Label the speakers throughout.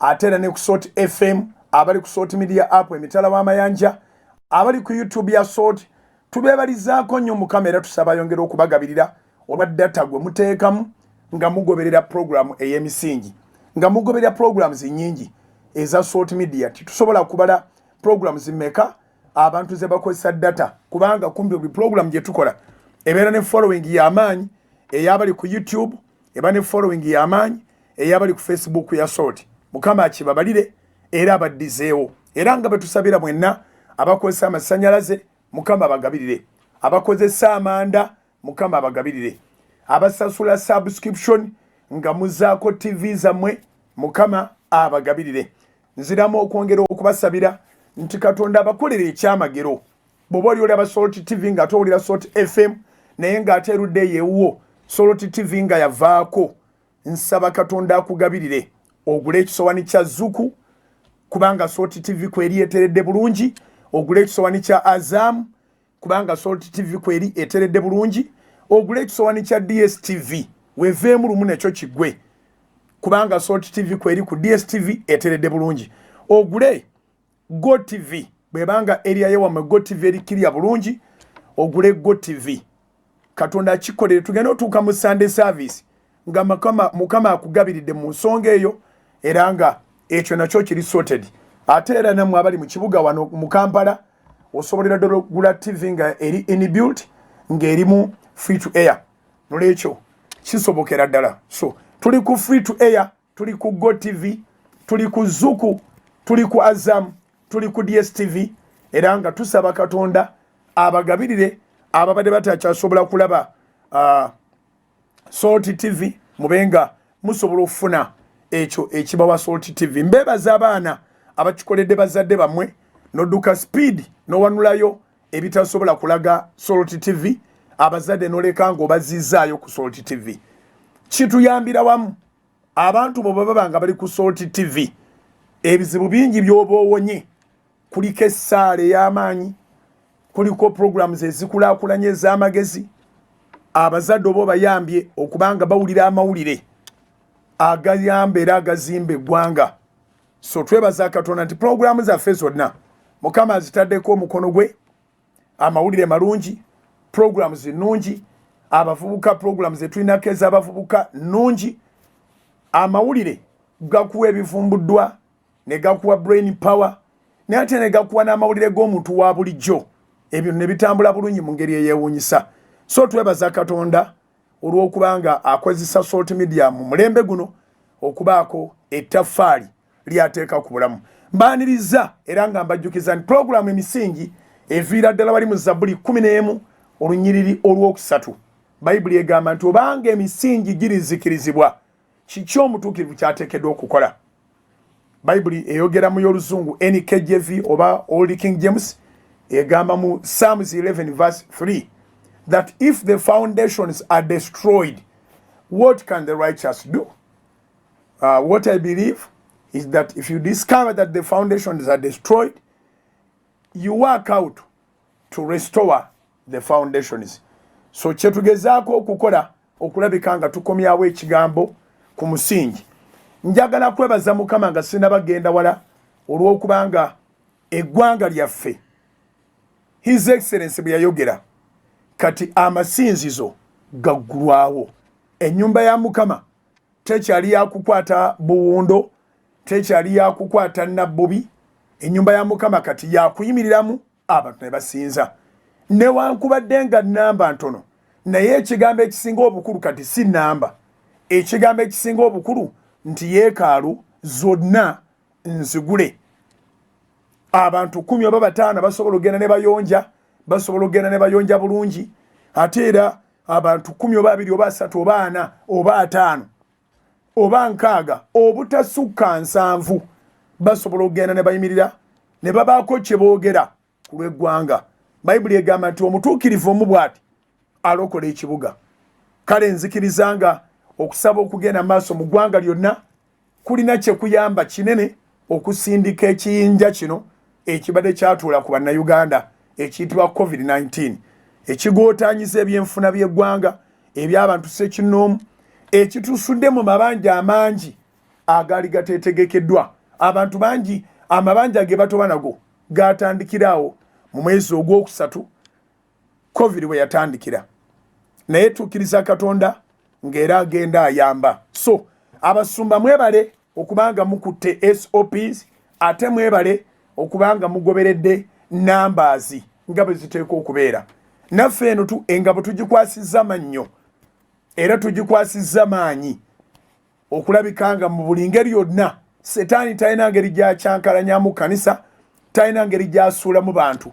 Speaker 1: atera ne ku Salt FM abali ku Salt Media app emitala w'amayanja abali ku YouTube ya Salt tubebalizaako nnyo mu kamera tusaba yongera okubagabirira olwa data gwe muteekamu nga mugoberera program ey'emisingi nga mugoberera programs nyingi eza Salt Media tusobola kubala programs mmeka abantu ze bakozesa data kubanga kumbe buli program gye tukola ebeera ne following y'amaanyi eyabali ku YouTube eba ne following y'amaanyi eyabali ku Facebook ya Salt mukama akibabalire era abaddizeewo era nga betusabira mwenna abakozesa amasanyalaze mukama abagabirire abakozesa amanda mukama abagabirire abasasula subscription nga muzaako TV zammwe mukama abagabirire nziramu okwongera okubasabira nti Katonda abakolere ekyamagero bw'oba oli olaba Salt TV nga towulira Salt FM naye ng'ate erudde yeewuwo Salt TV nga yavaako nsaba Katonda akugabirire ogule ekisowani kya Zuku kubanga Salt TV kweri eteredde bulungi ogule ekisowani kya Azam kubanga Salt TV kweri eteredde bulungi ogule ekisowani kya DSTV weveemu lumu nekyo kigwe kubanga Salt TV kweri ku DSTV eteredde bulungi ogule Go TV bwebanga area yewammwe Go TV erikirya bulungi ogule Go TV Katonda akikolere tugenda otuuka mu Sunday service nga mukama akugabiridde mu nsonga eyo era nga ekyo nakyo kiri sorted ate era namwe abali mu kibuga wano mu Kampala osobolera ddala okugula TV nga eri inbuilt nga erimu free to air nolwekyo kisobokera ddala so tuli ku free to air tuli ku Go TV tuli ku Zuku tuli ku Azam tuli ku DSTV era nga tusaba Katonda abagabirire ababadde batakyasobola kulaba Salt TV mubenga musobola okufuna ekyo ekibawa Salt TV mbebaza abaana abakikoledde bazadde bamwe nodduka speed nowanulayo ebitasobola kulaga Salt TV abazadde noleka ngo bazizaayo ku Salt TV kituyambira wamu abantu bo babanga bali ku Salt TV ebizibu bingi byoba owonye kuliko essaala ey'amaanyi kuliko programs ezikulaakulanye ez'amagezi abazadde oba bayambye okubanga bawulira amawulire agayamba era agazimba eggwanga so twebaza Katonda nti programu zaffe zonna mukama azitaddeko omukono gwe amawulire malungi programs ennungi abavubuka programs etulinako ez'abavubuka nnungi amawulire gakuwa ebivumbuddwa ne gakuwa brain power ne ate ne gakuwa n'amawulire g'omuntu wa bulijjo ebyo ne bitambula bulungi mu ngeri eyeewuunyisa so twebaza Katonda olw'okubanga akozesa Salt Media mu mulembe guno okubaako ettaffaali lyateeka ku bulamu mbaaniriza era nga mbajjukiza nti puroguramu emisingi eviira ddala wali mu Zabbuli 11 olunyiriri olwokusatu bayibuli egamba nti obanga emisingi girizikirizibwa kiki omutuukirivu kyateekeddwa okukola bayibuli eyogera mu y'oluzungu NKJV oba Old King James egamba mu Psalms 11 verse 3 that if the foundations are destroyed, what can the righteous do? What I believe is that if you discover that the foundations are destroyed, you work out to restore the foundations. So kyetugezaako okukola okulabika nga tukomyawo ekigambo ku musingi. Njagala kwebaza Mukama nga sinabagenda wala olw'okubanga eggwanga lyaffe His Excellency bwe yayogera kati amasinzizo gaggulwawo ennyumba ya Mukama tekyali yakukwata buwundo tekyali yakukwata nabbubi ennyumba ya Mukama kati yakuyimiriramu abantu ne basinza newankubadde nga nnamba ntono naye ekigambo ekisinga obukulu kati si nnamba ekigambo ekisinga obukulu nti yeekaalu zonna nzigule abantu 10 oba 5 basobola ogenda ne bayonja basobola ogenda ne bayonja bulungi ate era abantu 10 oba 2 oba 3 oba 4 oba 5 oba 6 obutasukka 7 basobola ogenda ne bayimirira ne babaako kye boogera ku lw'eggwanga bayibuli egamba nti omutuukirivu omu bw'ati alokola ekibuga kale nzikirizanga okusaba okugenda maaso mu ggwanga lyonna kulina kye kuyamba kinene okusindika ekiyinja kino ekibadde kyatuula ku bannayuganda ekiyitibwa COVID-19 ekigootaanyiza ebyenfuna by'eggwanga eby'abantu ssekinnoomu ekitusudde mu mabanja amangi agali gatetegekeddwa abantu bangi amabanja ge batoba nago gatandikirawo mu mwezi ogwokusatu covid bwe yatandikira naye tukiriza Katonda ngera agenda ayamba. So abasumba mwebale okubanga mukutte SOPs ate mwebale okubanga mugoberedde numbers nga bwe ziteeka okubeera. Naffe eno engabo tugikwasizza mannyo era tugikwasizza maanyi okulabikanga mu buli ngeri yonna Setaani talina ngeri gyakyankalanya mu kanisa, talina ngeri gyasuula mu bantu.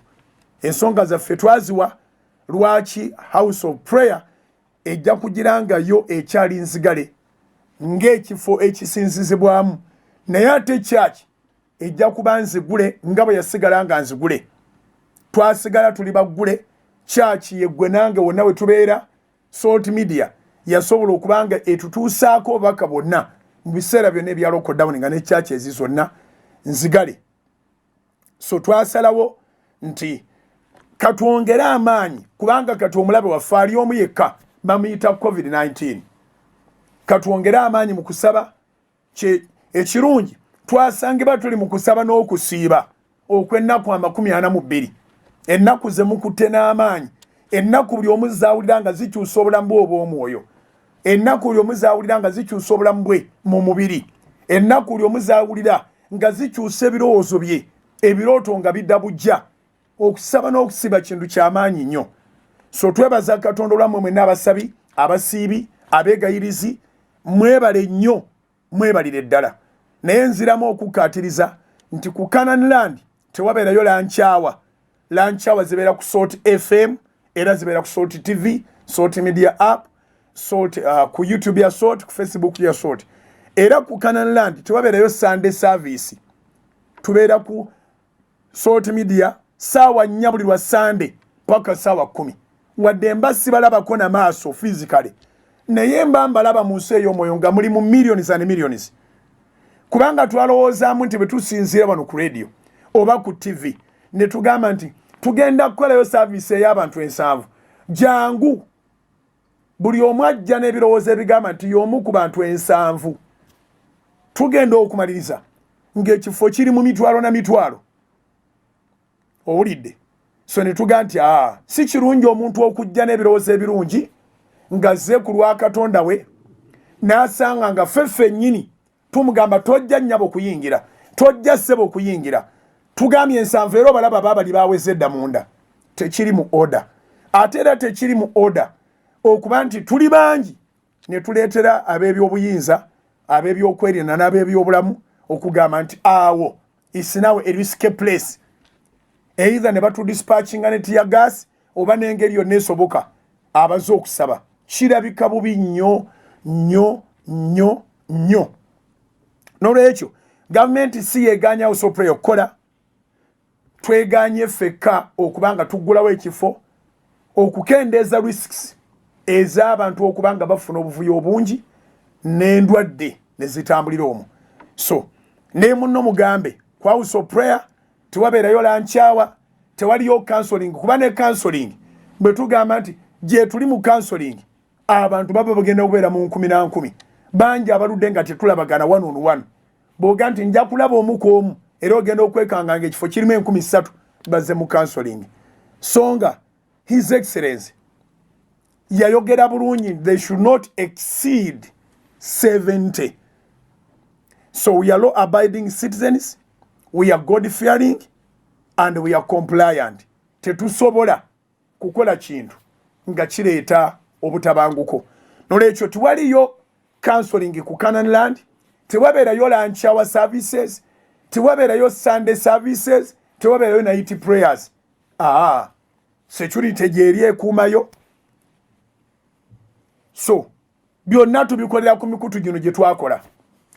Speaker 1: Ensonga zaffe twaziwa lwaki House of Prayer ejja kugirangayo ekyali nzigale ng'ekifo ekisinzizibwamu, naye ate church ejja kuba nzigule nga bwe yasigala nga nzigule. Twasigala tuli baggule, church yeggwe nange wonna we tubeera, Salt Media yasobola okubanga etutuusaako obubaka bwonna mu biseera byonna ebya lockdown nga ne church ezi zonna nzigale. So twasalawo nti katwongere amaanyi kubanga kati omulabe waffe ali omu yekka bamuyita COVID-19. Katwongere amaanyi mu kusaba ekirungi twasangibwa tuli mu kusaba n'okusiiba okw'ennaku 42 ennaku ze mukutte n'amaanyi, ennaku buli omu zaawulira nga zikyusa obulamu bwe obw'omwoyo, ennaku buli omu zaawulira nga zikyusa obulamu bwe mu mubiri, ennaku buli omu zaawulira nga zikyusa ebirowoozo bye, ebirooto nga bidda bujja. Okusaba n'okusiba kintu ky'amaanyi nnyo. So twebaza Katonda olwammwe mwenna abasabi, abasiibi, abeegayirizi, mwebale nnyo, mwebalire ddala. Naye nziramu okukkaatiriza nti ku Canaan Land tewabeerayo lankyawa. Lankyawa zibeera ku Salt FM era zibeera ku Salt TV, Salt Media App, Salt, ku YouTube ya Salt, ku Facebook ya Salt. Era ku Canaan Land tewabeerayo Sunday service. Tubeera ku Salt Media sawa 4 buli lwa Sunday paka sawa 10. Wadde mbasi balabako na maaso physically. Naye mbalaba mu nsi ey'omwoyo nga muli mu millions and millions. Kubanga twalowoozaamu nti bwe tusinziira wano ku radio oba ku TV ne tugamba nti tugenda kukolayo service ey'abantu 7. Jangu buli omu ajja n'ebirowoozo ebigamba nti y'omu ku bantu 7 tugenda okumaliriza ng'ekifo kiri mu mitwalo na mitwalo. Owulidde? So ne tugamba nti si kirungi omuntu okujja n'ebirowoozo ebirungi ng'azze ku lwa Katonda we n'asanga nga ffeffe nnyini tumugamba tojja nnyabo kuyingira, tojja ssebo kuyingira. Tugambye 7 era obalaba baabali baaweze edda munda. Tekiri mu order. Ate era tekiri mu order okuba nti tuli bangi ne tuleetera ab'ebyobuyinza, ab'ebyokwerinda n'ab'ebyobulamu okugamba nti awo is now a risky place. Either ne batu dispatchinga ne tear gas oba n'engeri yonna esoboka abaze okusaba. Kirabika bubi nnyo nnyo nnyo nnyo. N'olwekyo gavumenti si yeeganya House of Prayer okukola, tweganye ffekka okubanga tuggulawo ekifo okukendeeza risks ez'abantu okubanga bafuna obuvuyo obungi n'endwadde ne zitambulira omwo. So ne munno mugambe ku House of Prayer tewabeerayo lankyawa, tewaliyo counseling. Kuba ne counseling bwe tugamba nti gye tuli mu counseling abantu baba bagenda kubeera mu 10 bangi abaludde nga tetulabagana 1 on 1. Bw'oga nti nja kulaba omu ku omu era ogenda okwekanga ng'ekifo kirimu 3,000 bazze mu counseling. Songa His Excellency yayogera bulungi, they should not exceed 70. So we are law-abiding citizens, we are God-fearing, and we are compliant. Tetusobola kukola kintu nga kireeta obutabanguko. N'olwekyo tewaliyo counseling ku Canaan Land, tewabeerayo lunch hour services, tewabeerayo Sunday services, tewabeerayo night prayers. Security gyeri ekuumayo. So byonna tubikolera ku mikutu gino gye twakola.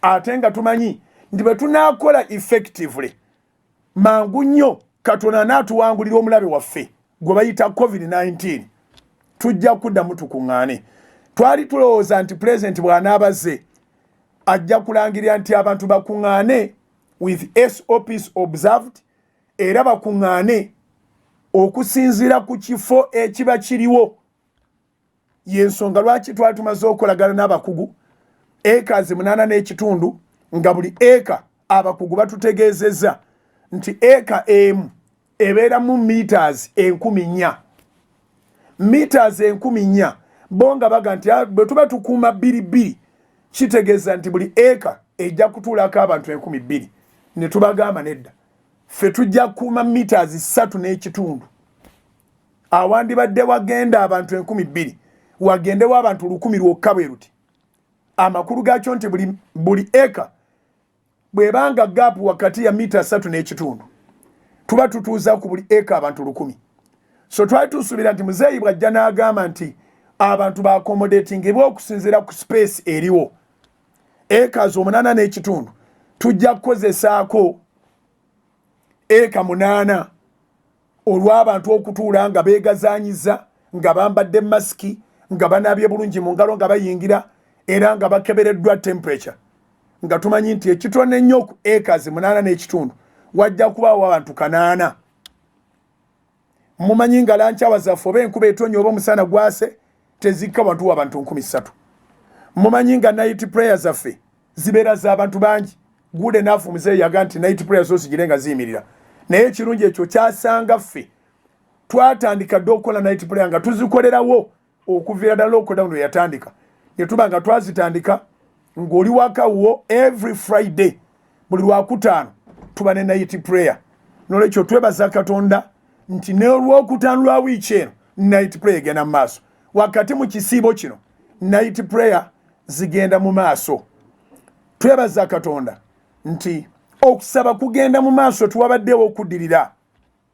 Speaker 1: Ate nga tumanyi nti bwe tunaakola effectively mangu nnyo Katonda n'atuwangulira omulabe waffe gwe bayita COVID-19 tujja kuddamu tukuŋŋaane. Twali tulowooza nti President bw'anaabazze ajja kulangirira nti abantu bakuŋŋaane with SOPs observed era bakuŋŋaane okusinziira ku kifo ekiba kiriwo. Yensonga lwaki twali tumaze okolagana n'abakugu ekazi 8 n'ekitundu nga buli eka abakugu batutegeezezza nti eka emu ebeera mu meters 4,000 meters 4,000 bonga baga nti bwe tuba tukuuma 2 kitegeeza nti buli eka ejja kutuulako abantu 2,000 ne tubagamba nedda ffe tujja kukuuma meters 3 n'ekitundu awandibadde wagenda abantu 2,000 wagendewo abantu 1,000 lwokka bwe ruti amakulu gaakyo nti buli eka bwebanga gaapu wakati ya mita 3 n'ekitundu tuba tutuuza ku buli eka abantu 1,000 so twali tusuubira nti muzeeyi bw'ajja n'agamba nti abantu ba accommodatingibwa okusinziira ku space eriwo eka 8 n'ekitundu tujja kukozesaako eka 8 olw'abantu okutuula nga beegazaanyiza nga bambadde masiki nga banaabye bulungi mu ngalo nga bayingira era nga bakebereddwa temperature nga tumanyi nti ekitone ennyo ku acres 8 n'ekitundu wajja kubaawo abantu 8 mumanyi nga lanchawa zaffe oba enkuba etonnya oba omusana gwase tezikka bantu abantu 3,000 mumanyi nga night prayers zaffe zibeera z'abantu bangi good enough muzeeyi yaga nti night prayers zo zigire nga ziyimirira naye ekirungi ekyo kyasanga ffe twatandika dde okukola night prayer nga tuzikolerawo okuviira ddala lockdown yatandika ne tuba nga twazitandika ng'oli wakawuwo every Friday buli lwakutaano tuba ne night prayer n'olwekyo twebaza Katonda nti n'olwokutaano lwa wiiki eno night prayer egenda mu maaso wakati mu kisiibo kino night prayer zigenda mu maaso twebaza Katonda nti okusaba kugenda mu maaso tuwabaddewo okuddirira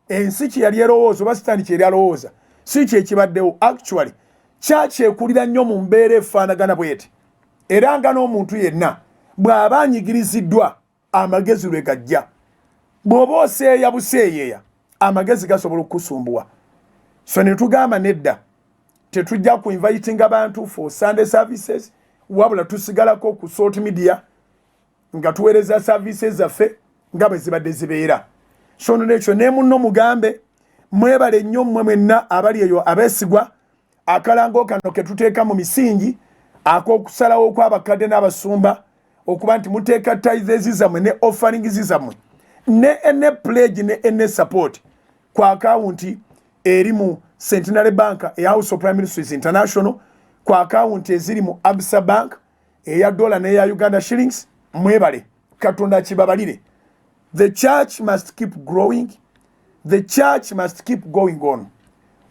Speaker 1: ensi kye yali erowooza oba sitaani kye yali alowooza si kye kibaddewo actually kyakyekulira nnyo mu mbeera efaanagana bweti era nga n'omuntu yenna bw'aba anyigiriziddwa amagezi lwe gajja bw'oba oseeya buseeyeeya amagezi gasobola okukusumbuwa so ne tugamba nedda tetujja ku inviting abantu for Sunday services wabula tusigalako ku social media nga tuweereza services zaffe nga bwe zibadde zibeera so n'ekyo ne munno mugambe mwebale nnyo mmwe mwenna abali eyo abeesigwa akalango kano ke tuteeka mu misingi ak'okusalawo kw'abakadde n'abasumba okuba nti muteeka tithes zammwe ne offerings zammwe ne pledge ne support ku akawunti eri mu Centenary Bank eya House of Prime Ministers International ku akawunti eziri mu Absa Bank eya dollar n'eya Uganda shillings mwebale Katonda kibabalire. The church must keep growing. The church must keep going on.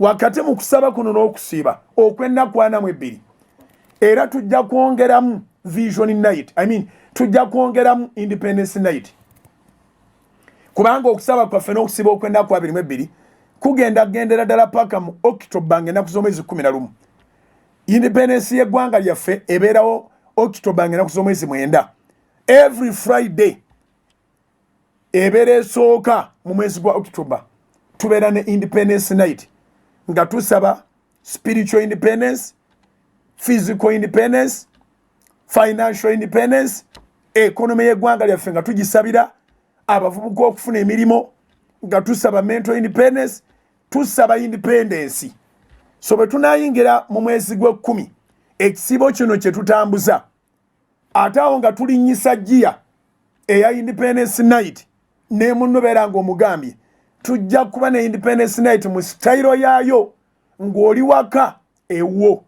Speaker 1: Wakati mu kusaba kuno n'okusiiba okwennaku 42 era tujja kwongeramu vision night, tujja kwongeramu independence night kubanga okusaba kwaffe n'okusiiba okwennaku 22 kugenda gendera ddala paka mu October ng'ennaku z'omwezi 11 independence y'eggwanga lyaffe ebeerawo October ng'ennaku z'omwezi 9 every Friday ebeera esooka mu mwezi gwa October tubeera ne independence night nga tusaba spiritual independence, physical independence, financial independence, economy y'eggwanga lyaffe nga tugisabira abavubuka okufuna emirimu nga tusaba mental independence, tusaba independence. So bwe tunayingira mu mwezi gwa 10 ekisibo kino kye tutambuza ate awo nga tulinnyisa jjiya eya independence night ne munno beera ng'omugambye tujja kuba ne independence night mu style yaayo ng'oli waka ewo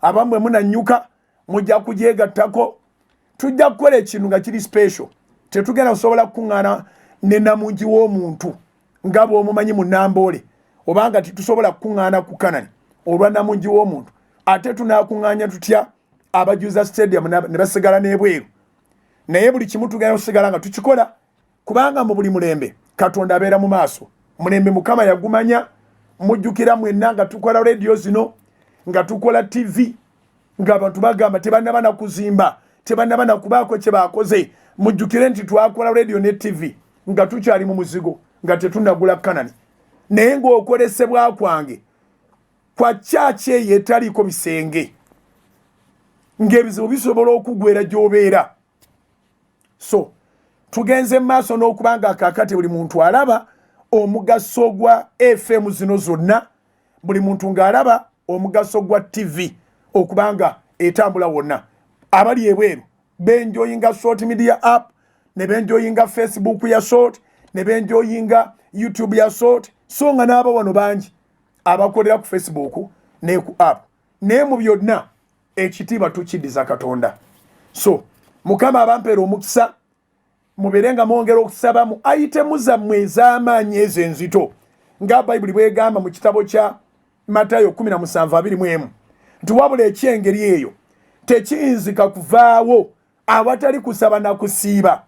Speaker 1: abamwe munanyuka mujja kugyegattako tujja kukola ekintu nga kiri special tetugenda kusobola kukuŋŋaana ne namungi w'omuntu nga bw'omumanyi mu Namboole obanga titusobola kukuŋŋaana ku Kanani olwa namungi w'omuntu ate tunaakuŋŋaanya tutya abajuza stadium ne basigala n'ebweru naye buli kimu tugenda kusigala nga tukikola kubanga mu buli mulembe Katonda abeera mu maaso mulembe Mukama yagumanya mujjukira mwenna nga tukola radio zino nga tukola TV nga abantu bagamba tebannaba na kuzimba tebannaba na kubaako kye baakoze mujjukire nti twakola radio ne TV nga tukyali mu muzigo nga tetunnagula Kanani naye ng'okolesebwa kwange kwa church eyo etaliiko bisenge ng'ebizibu bisobola okugwera gy'obeera so tugenze maaso n'okubanga kaakati buli muntu alaba omugaso gwa FM zino zonna buli muntu ng'alaba omugaso gwa TV okubanga etambula wonna abali ebweru benjoyinga short media app, ne benjoyinga Facebook ya short, ne benjoyinga YouTube ya short. So nga n'aba wano bangi abakolera ku Facebook ne ku app. Ne mu byonna ekitiibwa tukidiza Katonda. So Mukama abampera omukisa muberenga mwongera okusaba mu ayitemu zammwe ez'amaanyi ezo enzito nga Bayibuli bwegamba mu kitabo kya Matayo 17:21 nti wabula ekyengeri eyo tekiyinzika kuvaawo awatali kusaba na kusiiba.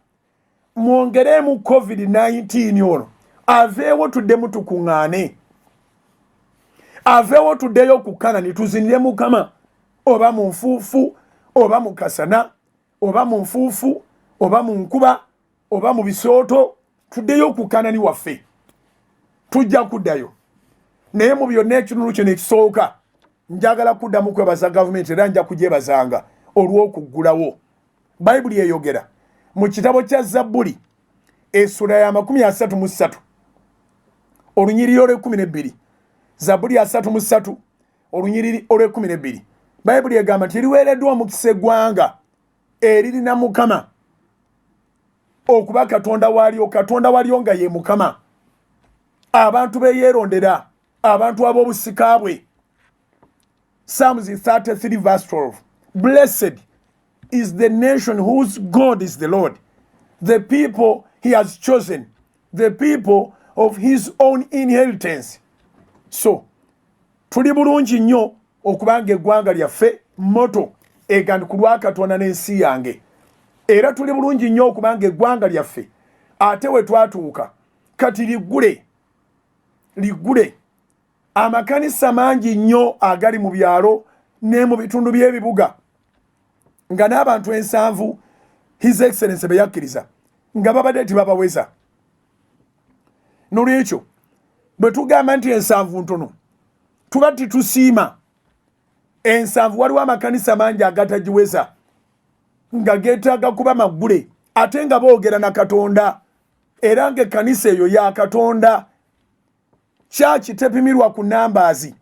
Speaker 1: Mwongeremu COVID-19 ono aveewo tuddemu tukuŋŋaane, aveewo tuddeyo kukana nituzinire Mukama, oba mu nfuufu oba mu kasana oba mu nfuufu oba mu nkuba oba mu bisooto, tuddeyo kukanani waffe, tujja kuddayo. Naye mu byonna ekinunu kino ekisooka njagala kuddamu kwebaza gavumenti era nja kugyebazanga olw'okuggulawo. Bayibuli eyogera mu kitabo kya Zabbuli essula ya 33 olunyiriri olw'12. Zabbuli ya 33 olunyiriri olw'12. Bayibuli egamba nti liweereddwa omukisa eggwanga eririna Mukama okuba Katonda walyo nga ye Mukama, abantu beyeerondera, abantu ab'obusika bwe. Psalms 33:12. Blessed is the nation whose God is the Lord, the people he has chosen, the people of his own inheritance. So tuli bulungi nnyo okubanga eggwanga lyaffe moto egandi ku lwa Katonda n'ensi yange. Era tuli bulungi nnyo okubanga eggwanga lyaffe ate we twatuuka kati liggule. Amakanisa mangi nnyo agali mu byalo ne mu bitundu by'ebibuga nga n'abantu 7 His Excellency be yakkiriza nga babadde tibabaweza. Nolwekyo bwe tugamba nti 7 ntono tuba titusiima. 7 waliwo amakanisa mangi agatagiweza nga geetaaga kuba maggule ate nga boogera na Katonda era ng'ekkanisa eyo ya Katonda. Church tepimirwa ku numbers,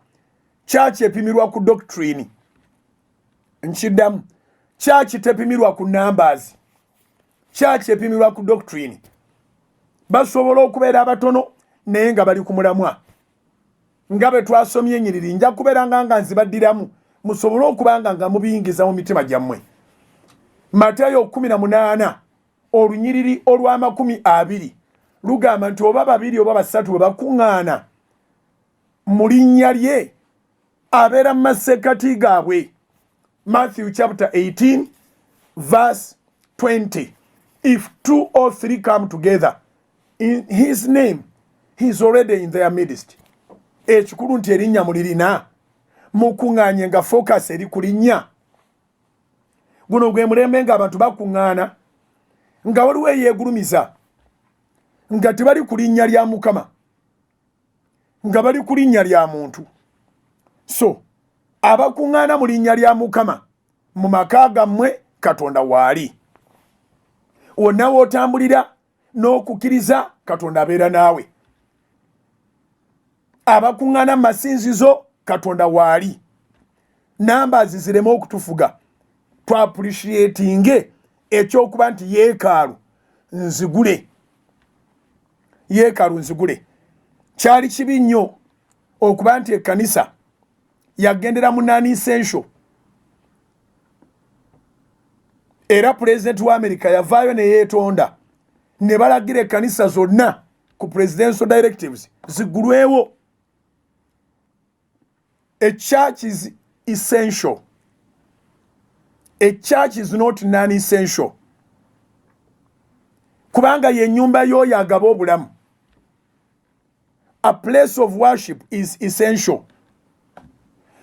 Speaker 1: church epimirwa ku doctrine. Nchiddamu, church tepimirwa ku numbers, church epimirwa ku doctrine. Basobola okubeera abatono naye nga bali ku mulamwa. Nga bwe twasomye ennyiriri nja kubeera nga nzibaddiramu musobole okubanga nga mubiyingiza mu mitima gyammwe. Matayo 18 olunyiriri olw'20 lugamba nti oba babiri oba basatu bwe bakuŋŋaana mu linnya lye abeera mu masekkati gaabwe. Matthew chapter 18 verse 20. If 2 or 3 come together in his name, he is already in their midst. Ekikulu nti erinnya mulirina mukuŋŋaanye nga focus eri ku linnya. Guno gwe mulembe ng'abantu bakuŋŋaana nga waliwo eyeegulumiza nga tebali ku linnya lya Mukama, nga bali ku linnya lya muntu. So abakuŋŋaana mu linnya lya Mukama mu maka gammwe Katonda waali. Wonna w'otambulira n'okukkiriza Katonda abeera naawe. Abakuŋŋaana mu masinzizo Katonda waali. Numbers zireme okutufuga. Twappreciatinge ekyokuba nti yeekaalu nzigule. Yeekaalu nzigule. Kyali kibi nnyo okuba nti ekkanisa yagendera mu non-essential. Era President wa America yavaayo ne yeetonda ne balagira ekkanisa zonna ku presidential directives ziggulwewo. A church is essential. A church is not non-essential. Kubanga ye nyumba y'oyo agaba obulamu. A place of worship is essential.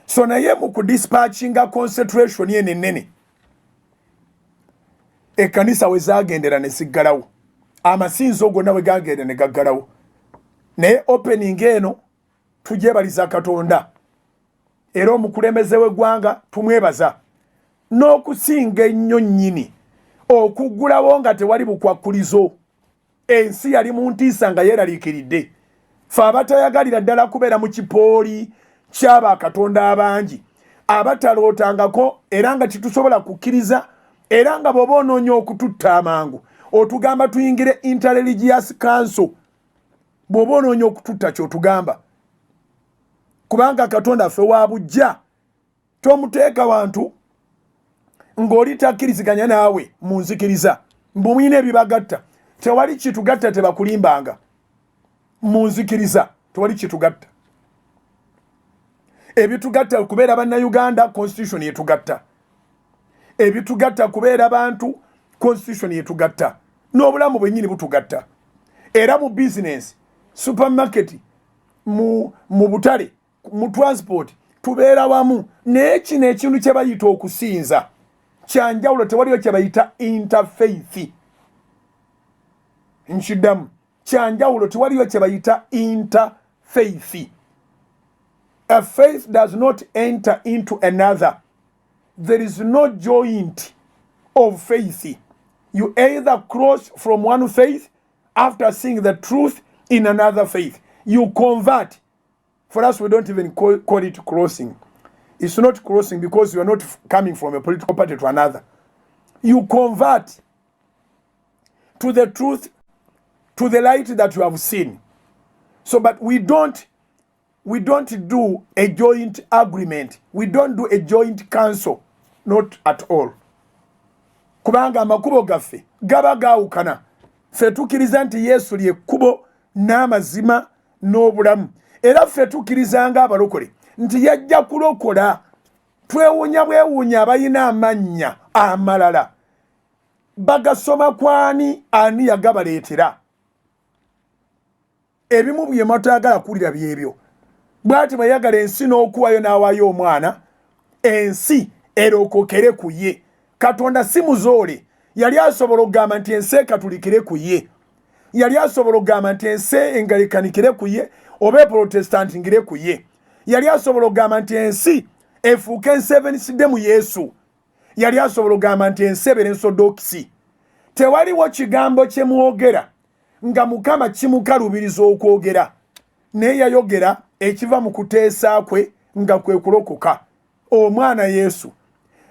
Speaker 1: So naye mu kudispatchinga concentration ye nene. Ekkanisa we zaagendera ne ziggalawo. Amasinzo gonna we gaagenda ne gaggalawo. Naye opening eno tugyebaliza Katonda. Era omukulembeze w'eggwanga tumwebaza. N'okusinga ennyo nnyini okuggulawo nga tewali bukwakkulizo. Ensi yali mu ntiisa nga yeeraliikiridde. Ffe abatayagalira ddala kubeera mu kipooli ky'abakatonda abangi abatalootangako era nga titusobola kukkiriza era nga bw'oba onoonya okututta amangu otugamba tuyingire interreligious council. Bw'oba onoonya okututta ky'otugamba, kubanga Katonda ffe wa bujja. Tomuteeka wantu ng'oli takkiriziganya naawe mu nzikiriza mbu mwine ebibagatta. Tewali kitugatta tebakulimbanga mu nzikiriza, tewali kitugatta. Ebitugatta kubeera bannayuganda, constitution yetugatta. Ebitugatta kubeera bantu, constitution yetugatta. N'obulamu bwennyini butugatta. Era mu business, supermarket, mu butale, mu transport, tubeera wamu. Naye kino ekintu kye bayita okusinza kyanjawulo, tewaliyo kye bayita interfaith. Nkiddamu, kyanjawulo, tewaliyo kye bayita interfaith. A faith does not enter into another. There is no joint of faith. You either cross from one faith after seeing the truth in another faith. You convert. For us, we don't even call it crossing. It's not crossing because you are not coming from a political party to another. You convert to the truth, to the light that you have seen. So, but we don't do a joint agreement. We don't do a joint council. Not at all. Kubanga amakubo gaffe gaba gaawukana. Ffe tukkiriza nti Yesu lye kkubo n'amazima n'obulamu. Era ffe tukkirizanga abalokole nti yajja kulokola. Twewuunya bwewuunya abalina amannya amalala. Bagasoma kwani ani yagabaleetera. Ebimu bye mutayagala kuwulira byebyo. Bw'ati bayagala ensi n'okuwayo n'awaayo omwana, ensi erokokere ku ye. Katonda si muzoole. Yali asobola okugamba nti ensi ekatulikire ku ye. Yali asobola okugamba nti ensi engalikanikire ku ye oba eprotestanti ngire ku ye. Yali asobola okugamba nti ensi efuuke ensi ebeenisidde mu Yesu. Yali asobola okugamba nti ensi ebeere ensodokisi. Tewaliwo kigambo kye mwogera nga Mukama kimukalubiriza okwogera. Naye yayogera ekiva mu kuteesa kwe nga kwe kulokoka. Omwana Yesu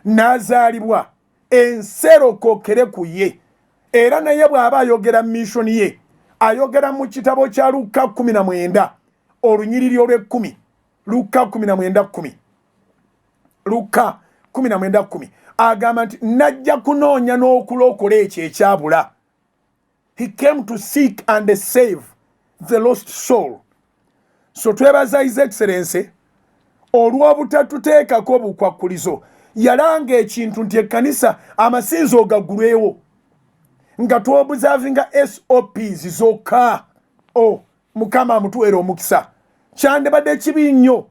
Speaker 1: n'azaalibwa ensi erokokere ku ye. Era naye bw'aba ayogera missoni ye ayogera mu kitabo kya Luka 19 olunyiriri olw'ekkumi. Luka 19:10. Luka 19:10 agamba nti najja kunoonya n'okulokola ekyo ekyabula. He came to seek and save the lost soul. So twebaza His Excellency olw'obutatuteekako bukwakkulizo. Yalanga ekintu nti ekkanisa amasinzo gaggulwewo nga twobuzaavinga SOPs zokka. Mukama amutuwera omukisa. Kyandibadde kibi nnyo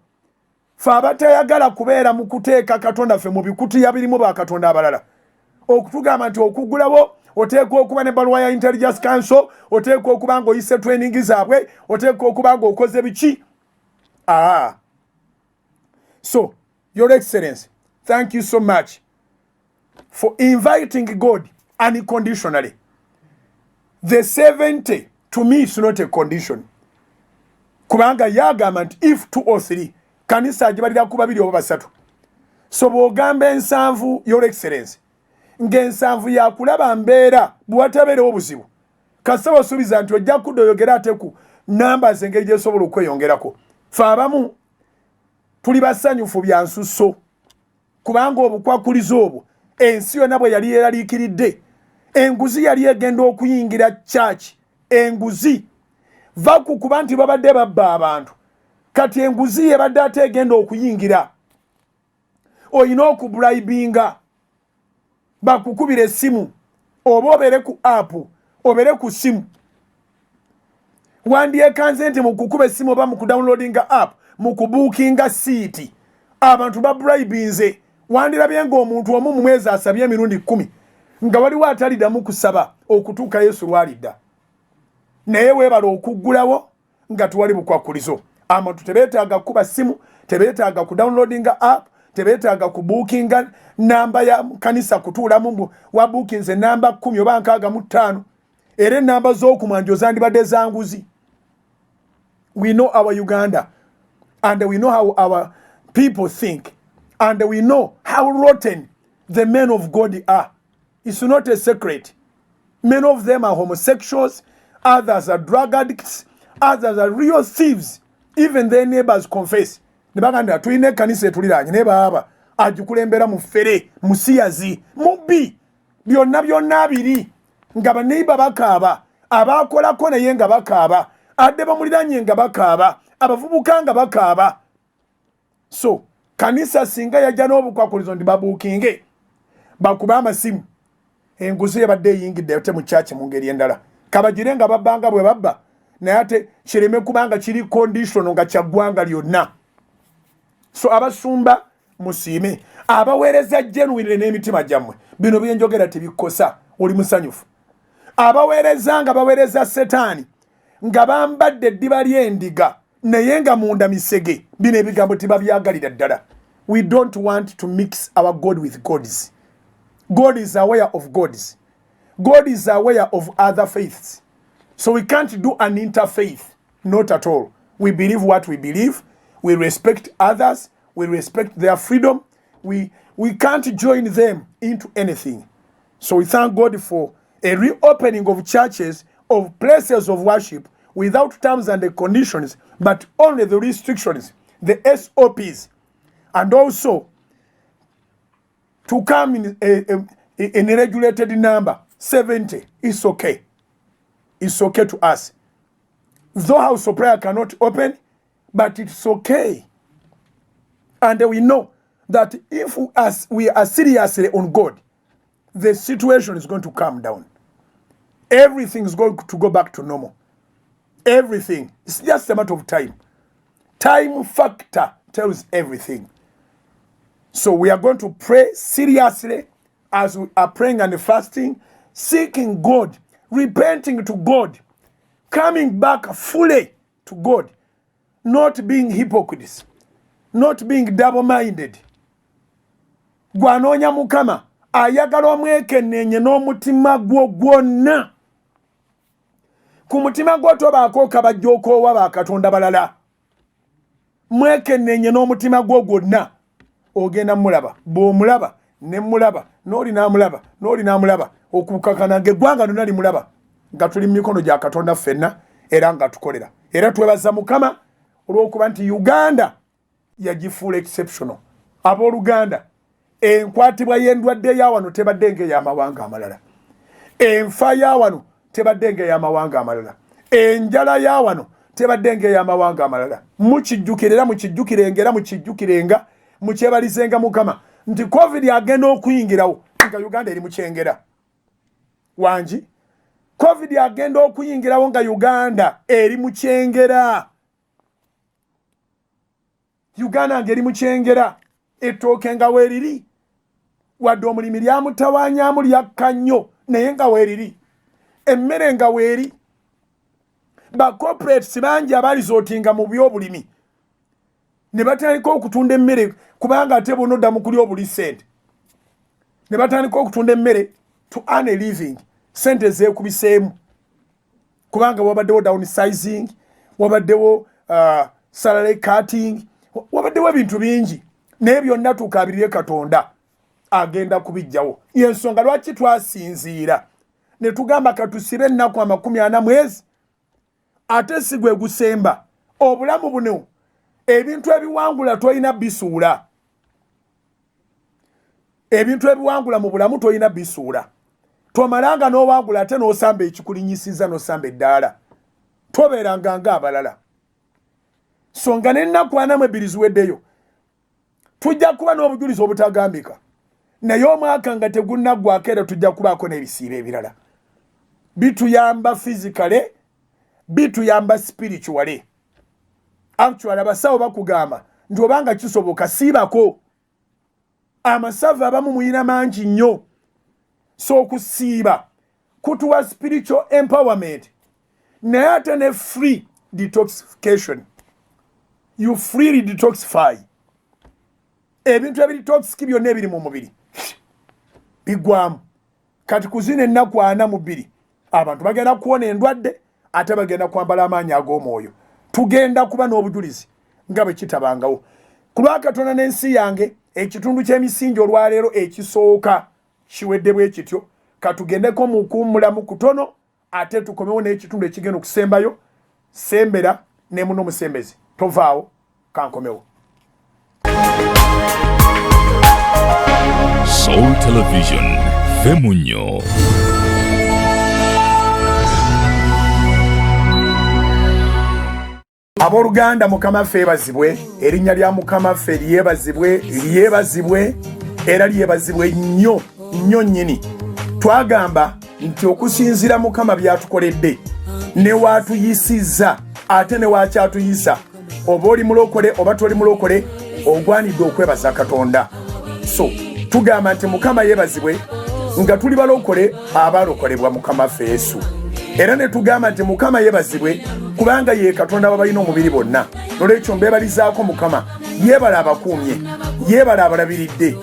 Speaker 1: ffe abatayagala kubeera mu kuteeka Katonda ffe mu bikutiya birimu bakatonda abalala okutugamba nti okuggulawo oteekwa okuba ne baluwa ya Intelligence Council, oteekwa okuba ng'oyise training zaabwe, oteekwa okuba ng'okoze biki. So, Your Excellency, thank you so much for inviting God unconditionally. The 70 to me is not a condition. Kubanga yagamba nti if 2 or 3 kanisa agibalira ku babiri oba basatu. So bw'ogamba ensanvu, Your Excellency, ng'ensanvu yakulaba mbeera bw'watabeerewo obuzibu, kasaba osuubiza nti ojja kudoyogera ate ku namba z'engeri gy'esobola okweyongerako. Ffe abamu tuli basanyufu bya nsusso kubanga obukwakulizo obwo ensi yonna bwe yali yeraliikiridde. Enguzi yali egenda okuyingira church. Enguzi va ku kuba nti babadde babba abantu, kati enguzi ebadde ate egenda okuyingira. Oyina okubribinga bakukubira essimu oba obeere ku app obeere ku simu. Wandyekanze nti mu kukuba essimu oba mu kudownloadinga app mu kubuukinga siiti abantu babribinze. Wandirabye ng'omuntu omu mu mwezi asabye emirundi 10 nga waliwo ataliddamu kusaba okutuuka Yesu lwalidda. Naye weebala okuggulawo nga tuwali bukwakkulizo. Abantu tebeetaaga kuba simu, tebeetaaga kudownloadinga app, tebeetaaga kubuukinga namba ya kanisa kutuulamu mbu wabuukinze namba 10 oba 65. Era ennamba z'okumwanjo zandibadde zanguzi. We know our Uganda and we know how our people think and we know how rotten the men of God are. It's not a secret. Many of them are homosexuals, others are drug addicts, others are real thieves. Even their neighbors confess. Nebaganda tuine kanisa tuliranye ne baba ajukulembera mu fere musiyazi mubi byonna abiri nga baneiba bakaaba abakolako naye nga bakaaba adde bamuliranye nga bakaaba abavubuka nga bakaaba. So kanisa singa yajja n'obukwakulizo ndi babuukinge bakuba amasimu enguzi yabadde eyingidde ate mu church mu ngeri endala kabagire nga babbanga bwe babba naye ate kireme kubanga kiri condition nga kyaggwanga lyonna. So abasumba musiime abaweereza genuine n'emitima gyammwe bino byenjogera tebikosa oli musanyufu. Abaweereza nga baweereza setaani nga bambadde eddiba ly'endiga naye nga munda misege bino ebigambo tebabyagalira ddala. We don't want to mix our God with gods. God is aware of gods. God is aware of other faiths. So we can't do an interfaith. Not at all. We believe what we believe. We respect others. We respect their freedom. We can't join them into anything. So we thank God for a reopening of churches, of places of worship, without terms and conditions, but only the restrictions, the SOPs. And also, to come in a regulated number, 70, it's okay. It's okay to us. Though House of Prayer cannot open, but it's okay. And we know that if we are seriously on God, the situation is going to calm down. Everything is going to go back to normal. Everything. It's just a matter of time. Time factor tells everything. So we are going to pray seriously as we are praying and fasting, seeking God, repenting to God, coming back fully to God, not being hypocrites, not being double-minded. Gwanoonya Mukama ayagala omwekenenye n'omutima gwo gwonna. Ku mutima gwo tobaako kabajja okoowa bakatonda balala. Mwekenenye n'omutima gwo gwonna. Ogenda mulaba bw'omulaba ne mulaba n'oli n'amulaba n'oli n'amulaba okukakana ng'eggwanga lyonna limulaba nga tuli mu mikono gya Katonda ffenna era nga tukolera. Era twebaza Mukama olw'okuba nti Uganda yagifuula exceptional. Abooluganda enkwatibwa y'endwadde ya wano tebadde ng'ey'amawanga amalala. Enfa ya wano tebadde ng'ey'amawanga amalala. Enjala ya wano tebadde ng'ey'amawanga amalala. Mukijjukire era mukijjukirenga era mukijjukirenga mukyebalizenga Mukama nti COVID agenda okuyingirawo nga Uganda eri mukyengera. Wangi COVID agenda okuyingirawo nga Uganda eri mukyengera. Uganda ngeri mukyengera. Ettooke nga weeriri wadde omulimi lyamutawaanyaamu lyakka nnyo naye nga weeriri. Emmere nga weeri. Ba corporates bangi abalizootinga mu by'obulimi ne batandika okutunda emmere kubanga ate bona oddamu kulya obuli ssente. Ne batandika okutunda emmere to earn a living. Ssente zeekubiseemu kubanga wabaddewo downsizing, wabaddewo salary cutting, wabaddewo ebintu bingi. Naye byonna tukaabirire Katonda agenda kubijjawo. Y'ensonga lwaki twasinziira ne tugamba katusibe ennaku 40 mwezi ate si gwe gusemba. Obulamu buno ebintu ebiwangula toyina bisuula. Ebintu ebiwangula mu bulamu toyina bisuula. Tomalanga n'owangula ate n'osamba ekikulinyisiza n'osamba eddaala. Tobeeranga ng'abalala. So nga n'ennaku 42 ziweddeyo tujja kuba n'obujulizi obutagambika. Naye omwaka nga tegunnaggwako era tujja kubaako n'ebisiibo ebirala. Bituyamba physically, bituyamba spiritually. Actually abasawo bakugamba nti obanga kisoboka siibako. Amasavu abamu muyina mangi nnyo. So okusiiba kutuwa spiritual empowerment naye ate ne free detoxification. You freely detoxify. Ebintu ebiri toxic byonna ebiri mu mubiri bigwamu. Kati kuzina ennaku 42 abantu bagenda kuwona endwadde ate bagenda kwambala amaanyi ag'omwoyo. Tugenda kuba n'obujulizi nga bwe kitabangawo. Ku lwa Katonda n'ensi yange ekitundu ky'emisingi olwaleero ekisooka kiwedde bwe kityo katugendeko mu kuwummulamu kutono ate tukomewo n'ekitundu ekigenda okusembayo sembera ne muno musembezi tovaawo kankomewo.
Speaker 2: Soul Television Femunyo.
Speaker 1: Aboluganda Mukama ffe ebazibwe, erinnya lya Mukama ffe lyebazibwe era lyebazibwe nnyo nnyini. Twagamba nti okusinziira Mukama byatukoledde ne waatuyisizza ate ne wakyatuyisa, oba oli mulokole oba toli mulokole ogwanidde okwebaza Katonda. So tugamba nti Mukama yeebazibwe nga tuli balokole abalokolebwa Mukama ffe Yesu, era ne tugamba nti Mukama yeebazibwe kubanga ye Katonda babalina omubiri bonna. Nolwekyo mbeebalizaako Mukama, yeebale abakuumye, yeebale abalabiridde,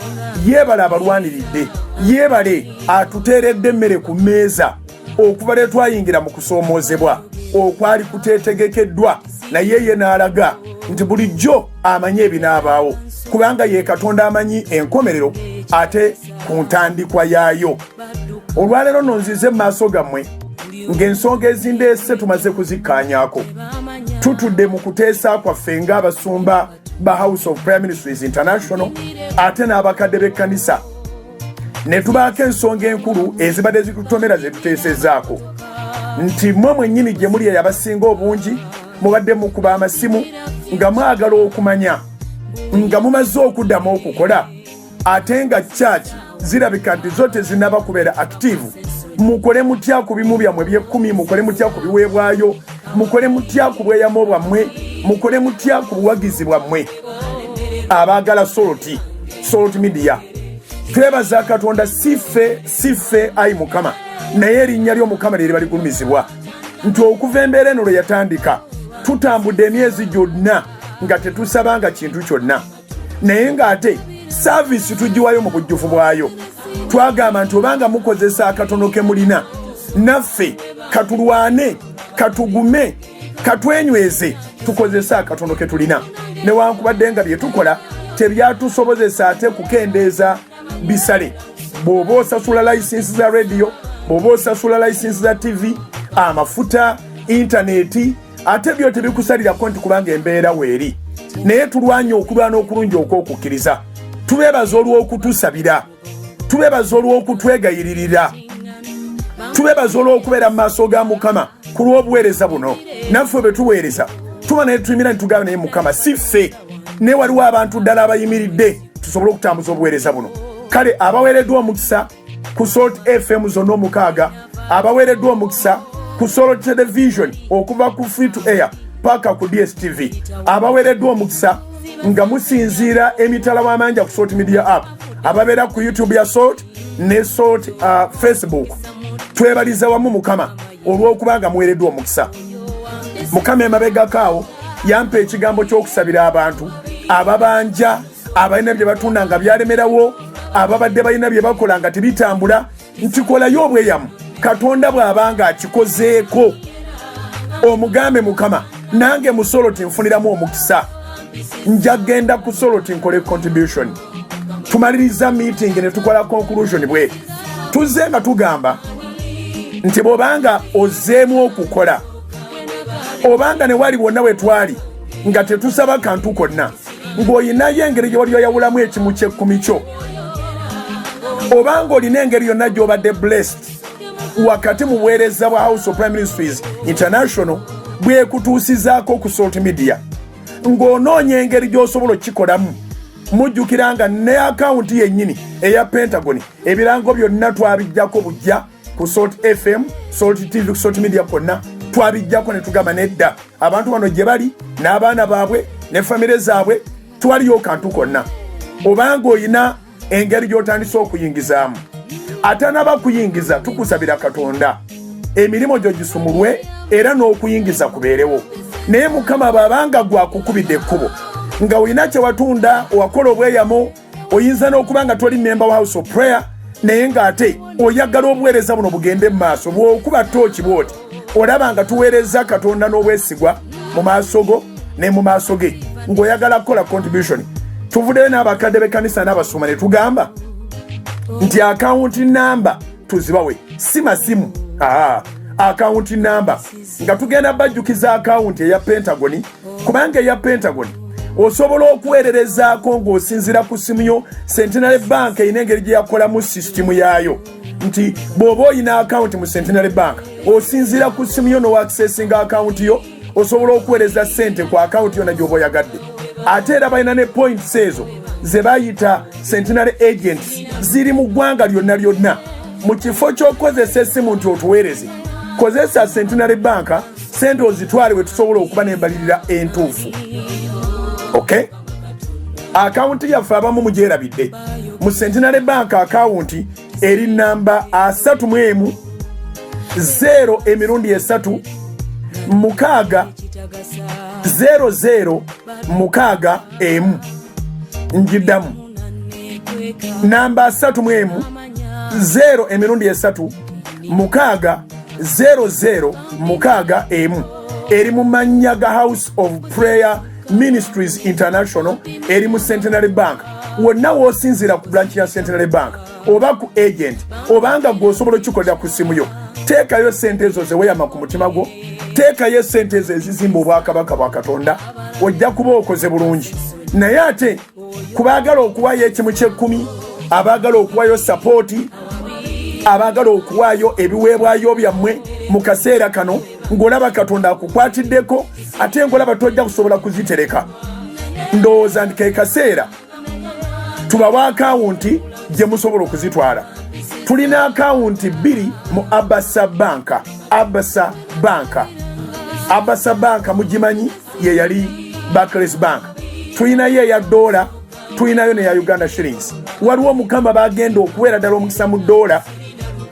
Speaker 1: yeebale abalwaniridde, yeebale atuteeredde emmere ku mmeeza okuva lwe twayingira mu kusoomoozebwa okwali kuteetegekeddwa, naye ye n'alaga nti bulijjo amanyi ebinaabaawo kubanga ye Katonda amanyi enkomerero ate ku ntandikwa yaayo. Olwaleero nno nzize mu maaso gammwe ng'ensonga ezindeese tumaze kuzikkaanyaako. Tutudde mu kuteesa kwaffe ng'abasumba ba House of Prayer Ministries International ate n'abakadde b'ekkanisa, ne tubaako ensonga enkulu ezibadde zitutomera ze tuteesezaako nti mmwe mwennyini gye muli eyabasinga obungi mubadde mukuba amasimu nga mwagala okumanya nga mumaze okuddamu okukola ate nga church zirabika nti zo tezinnaba kubeera active. Mukole mutya ku bimu byammwe by'ekkumi, mukole mutya ku biweebwayo, mukole mutya ku bweyamo bwammwe, mukole mutya ku buwagizi bwammwe. Abaagala Salt Media twebaza Katonda, siffe ayi Mukama, naye erinnya ly'Omukama lye liba ligulumizibwa nti okuva embeera eno lwe yatandika tutambudde emyezi gyonna nga tetusabanga kintu kyonna, naye ng'ate saavisi tugiwayo mu bujjufu bwayo. Twagamba nti obanga mukozesa akatono ke mulina, naffe katulwane, katugume, katwenyweze tukozesa akatono ke tulina. Newankubadde nga bye tukola tebyatusobozesa ate kukendeeza bisale. Bw'oba osasula layisinsi za radio, bw'oba osasula layisinsi za TV, amafuta, intaneti, ate byo tebikusalirako nti kubanga embeera weeri. Naye tulwanye okulwana okulungi okw'okukkiriza. Tubeebaza olw'okutusabira, tubeebaza olw'okutwegayiririra, tubeebaza olw'okubeera mu maaso ga Mukama ku lw'obuweereza buno. Naffe bwe tuweereza tuba naye tuyimira ne tugamba naye Mukama si ffe, ne waliwo abantu ddala abayimiridde tusobole okutambuza obuweereza buno. Kale abaweereddwa omukisa ku Salt FM zonna 6, abaweereddwa omukisa ku Salt Television okuva ku free to air paka ku DSTV, abaweereddwa omukisa nga musinziira emitala w'amanja ku Salt Media app, ababeera ku YouTube ya Salt ne Salt Facebook. Twebaliza wamu Mukama olw'okubanga muweereddwa omukisa. Mukama emabegako awo yampa ekigambo ky'okusabira abantu ababanja, abalina bye batunda nga byalemerawo, ababadde balina bye bakola nga tebitambula, nti kolayo obweyamu Katonda bw'abanga akikozeeko. Omugambe Mukama, nange mu Salt nfuniramu omukisa, nja genda ku Salt nkole contribution. Tumaliriza meeting ne tukola conclusion bwe tuzze nga tugamba nti bw'obanga ozzeemu okukola, obanga ne wali wonna we twali nga tetusaba kantu konna, ng'olinayo engeri gye wali oyawulamu ekimu ky'ekkumi kyo, obanga olina engeri yonna gy'obadde blessed wakati mu buweereza bwa House of Prayer Ministries International bwekutuusizaako ku Salt Media, ng'onoonya engeri gy'osobola okikolamu, mujjukira nga ne akawunti yennyini eya Pentagon ebirango byonna twabijjako bujja ku Salt FM, Salt TV, ku Salt Media konna twabijjako ne tugamba nedda abantu bano gye bali n'abaana baabwe ne famire zaabwe twaliyo kantu konna. Obanga olina engeri gy'otandisa okuyingizaamu, atanaba kuyingiza tukusabira Katonda emirimu gyo gisumulwe era n'okuyingiza kubeerewo. Naye Mukama bw'abanga gwakukubidde ekkubo nga olina kye watunda owakola obweyamo, oyinza n'okuba nga toli member wa House of Prayer naye ng'ate oyagala obuweereza buno bugende mu maaso, bw'okuba tooki bw'oti olaba nga tuweereza Katonda n'obwesigwa mu maaso go ne mu maaso ge, ng'oyagala kukola contribution. Tuvuddeyo n'abakadde b'ekkanisa n'abasoma ne tugamba nti account number tuzibawe si masimu account number nga tugenda bajjukiza account ya Pentagon kubanga ya Pentagon osobola okuwererezaako ng'osinzira ku simu yo Centenary Bank eyina engeri gye yakola mu system yayo nti bw'oba oyina account mu Centenary Bank osinzira ku simu yo n'oaccessinga account yo osobola okuweereza ssente ku account yonna gy'oba oyagadde ate era balina ne points ezo ze bayita Centenary agents ziri mu ggwanga lyonna mu kifo ky'okukozesa essimu nti otuweereze kozesa Centenary Bank ssente ozitwale we tusobola okuba n'embalirira entuufu. Okay? Account yaffe abamu mugyerabidde mu Centenary Bank account eri namba 31 0 mukaaga 00 mukaaga emu njiddamu namba 31 0 mukaaga 00 mukaaga emu eri mu mannya ga House of Prayer Ministries International eri mu Centenary Bank wonna w'osinzira ku branch ya Centenary Bank oba ku agent obanga gw'osobola okukikolera ku simu yo teekayo ssente ezo ze weeyama ku mutima gwo teekayo ssente ezo ezizimba obwakabaka bwa Katonda ojja kuba okoze bulungi naye ate kubaagala okuwaayo ekimu ky'ekkumi abaagala okuwaayo sapooti abaagala okuwaayo ebiweebwayo byammwe mu kaseera kano ng'olaba Katonda akukwatiddeko ate ng'olaba tojja kusobola kuzitereka ndowooza nti ke kaseera tubawa akawunti gye musobola okuzitwala. Tulina akawunti 2 mu Abasa Bank. Abasa Bank mugimanyi ye yali Barclays Bank. Tulina ye ya dola, tulinayo ne ya Uganda shillings. Waliwo mukama bagenda okuwera ddala omukisa mu dola.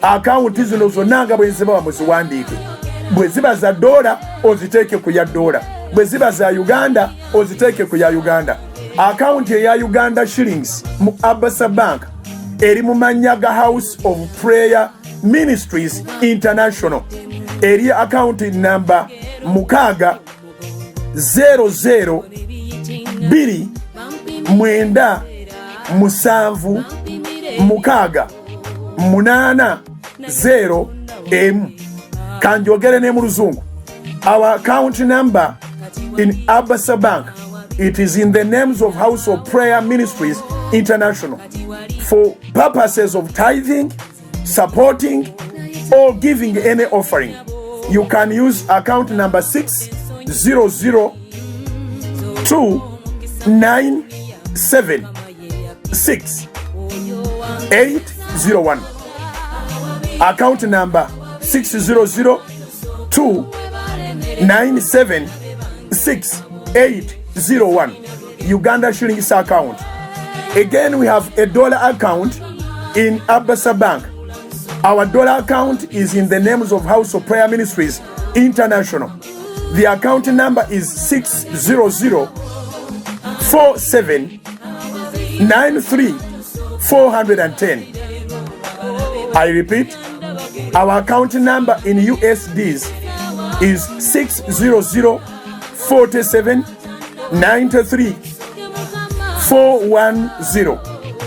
Speaker 1: Akawunti zino zonna nga bwe ziba muziwandiike. Bwe ziba za dola oziteeke ku ya dola. Bwe ziba za Uganda oziteeke ku ya Uganda. Akawunti ya Uganda shillings mu Abasa Bank eri mu mannya ga House of Prayer Ministries International eri akawunti namba mukaaga 00 2 9 7 mukaaga 8 0 emu kanjogere ne mu luzungu. Our account number in Abasa Bank, it is in the names of House of Prayer Ministries International for purposes of tithing, supporting, or giving any offering. You can use account number 6002976 account number 6002976 Uganda shillings account. Again, we have a dollar account in Abasa Bank. Our dollar account is in the names of House of Prayer Ministries International. The account number is 6004793 I repeat, our account number in USDs is 6004793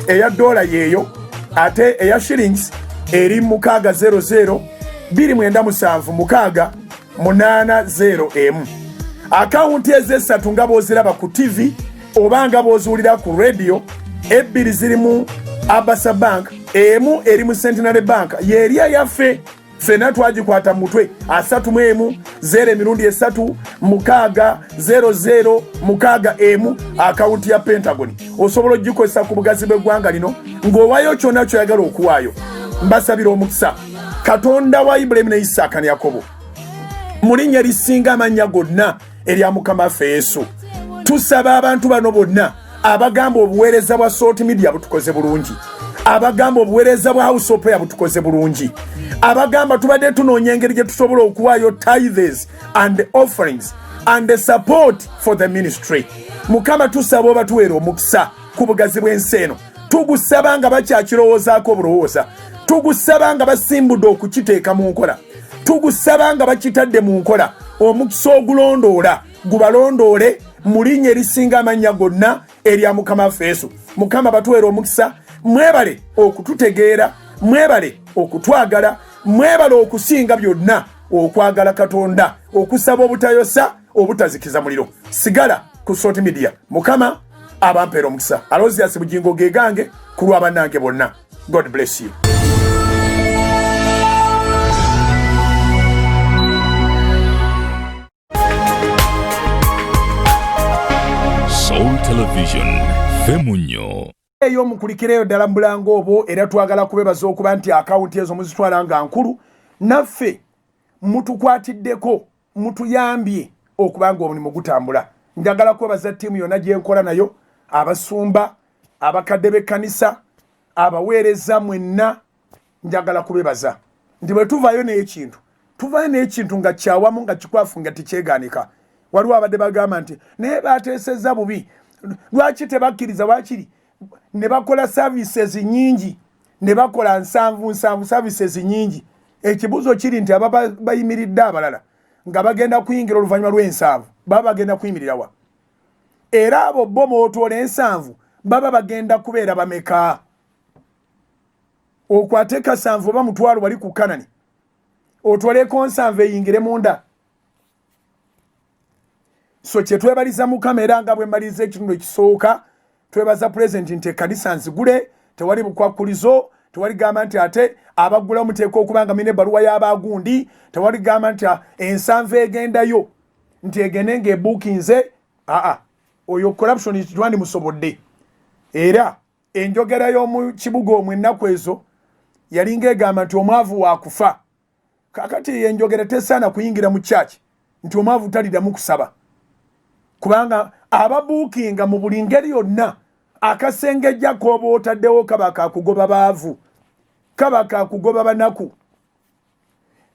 Speaker 1: eya dola yeyo ate eya shillings eri mukaaga 00 297 mukaaga 80 emu. Akawunti ez'esatu nga bw'oziraba ku TV oba nga bw'oziwulira ku radio, ebbiri ziri mu Abasa Bank, emu eri mu Centenary Bank. Yeri yaffe ffenna twagikwata mu mutwe 31 mukaaga 00 mukaaga emu akawunti ya Pentagon. Osobola ogikozesa ku bugazi bw'eggwanga lino ng'owaayo kyonna kyoyagala okuwaayo. Mbasabira omukisa Katonda wa Ibrahim ne Isaaka ne Yakobo mu linnya erisinga amannya gonna erya Mukama waffe Yesu. Tusaba abantu bano bonna abagamba obuweereza bwa Salt Media butukoze bulungi, abagamba obuweereza bwa House of Prayer butukoze bulungi, abagamba tubadde tunoonya engeri gye tusobola okuwaayo tithes and offerings and the support for the ministry. Mukama tusaba obatuweera omukisa ku bugazi bw'ensi eno. Tugusaba nga bakyakirowoozaako obulowooza, tugusaba nga basimbudde okukiteeka mu nkola, tugusaba nga bakitadde mu nkola. Omukisa ogulondoola gubalondoole mu linnya erisinga amannya gonna erya Mukama waffe Yesu. Mukama batuweera omukisa mwebale okututegeera, mwebale okutwagala, mwebale okusinga byonna okwagala Katonda, okusaba obutayosa, obutazikiza muliro. Sigala ku Salt Media. Mukama abampeera omukisa. Alozias Bugingo gegange kulwa bannange bonna. God bless you.
Speaker 2: Soul Television Femunyo
Speaker 1: eyo mukulikireyo ddala mulango obwo era twagala kubebaza okuba nti akawunti ezo muzitwala nga nkulu naffe mutukwatiddeko mutuyambye okuba nga omulimu gutambula. Njagala kwebaza ttiimu yonna gye nkola nayo, abasumba, abakadde b'ekkanisa, abaweereza mwenna, njagala kubebaza nti bwe tuvaayo n'ekintu nga kyawamu nga kikwafu nga tikyeganika. Waliwo abadde bagamba nti naye bateesezza bubi, lwaki tebakkiriza wakiri ne bakola services nyingi, ne bakola 7 services nyingi. Ekibuzo kiri nti ababa bayimiridde abalala nga bagenda kuyingira oluvannyuma lw'ensanvu baba bagenda kuyimirirawa, era abo bo mootoola ensanvu baba bagenda kubeera bameka? Okwateka 7 oba mutwalo wali ku Kanani otwaleko nsanvu eyingire munda. So kye twebaliza Mukama era nga bwe mbaliza ekitundu ekisooka, twebaza President nti ekkanisa nzigule, tewali bukwakulizo, tewali gamba nti ate abagula omuteeka okuba nga mine ebbaluwa y'abagundi, tewali gamba nti ensanvu egendayo nti egende ng'ebuukinze. Oyo corruption twandi musobodde. Era enjogera y'omu kibuga omwo ennaku ezo yalinga egamba nti omwavu waakufa. Kakati enjogera tesaana kuyingira mu church nti omwavu taliddamu kusaba, kubanga ababuukinga mu buli ngeri yonna akasengejja k'oba otaddewo kaba kakugoba baavu, kaba kakugoba banaku.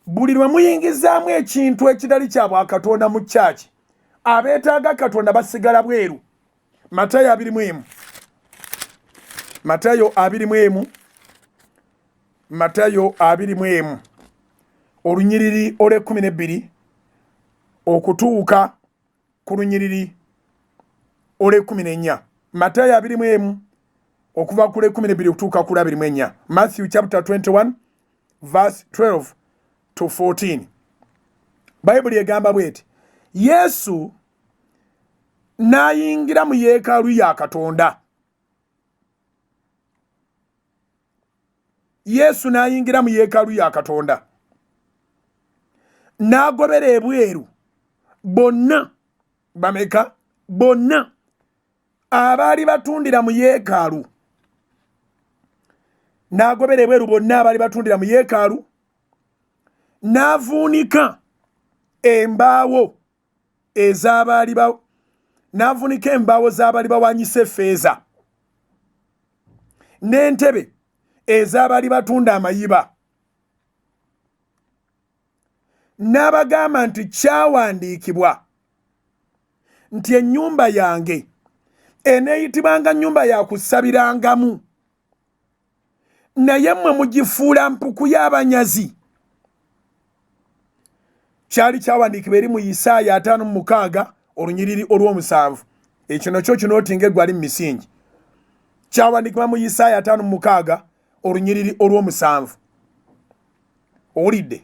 Speaker 1: Buli lwe muyingizaamu ekintu ekitali kya bwakatonda mu church, abeetaaga Katonda basigala bweru. Matayo 21 Matayo 21 olunyiriri ole 12 okutuuka ku lunyiriri ole 14. Matayo 21 okuva ku 12 okutuuka ku 24. Matthew chapter 21 verse 12 to 14. Bible egamba bweti, Yesu n'ayingira mu yeekaalu ya Katonda. Yesu n'ayingira mu yeekaalu ya Katonda, n'agobera ebweru bonna bameka, bonna abaali batundira mu yeekaalu. N'agobera ebweru bonna abaali batundira mu yeekaalu, n'avuunika embaawo z'abaali bawanyisa effeeza n'entebe ez'abaali batunda amayiba. N'abagamba nti kyawandiikibwa nti ennyumba yange eneeyitibwanga nnyumba ya kusabirangamu, naye mmwe mugifuula mpuku y'abanyazi. Kyali kyawandiikibwa eri mu Isaaya 56 olunyiriri olw'omusanvu. Ekyo nakyo kinootinga eggwali mu misingi. Kyawandiikibwa mu Isaaya 56 olunyiriri olw'omusanvu. Owulidde?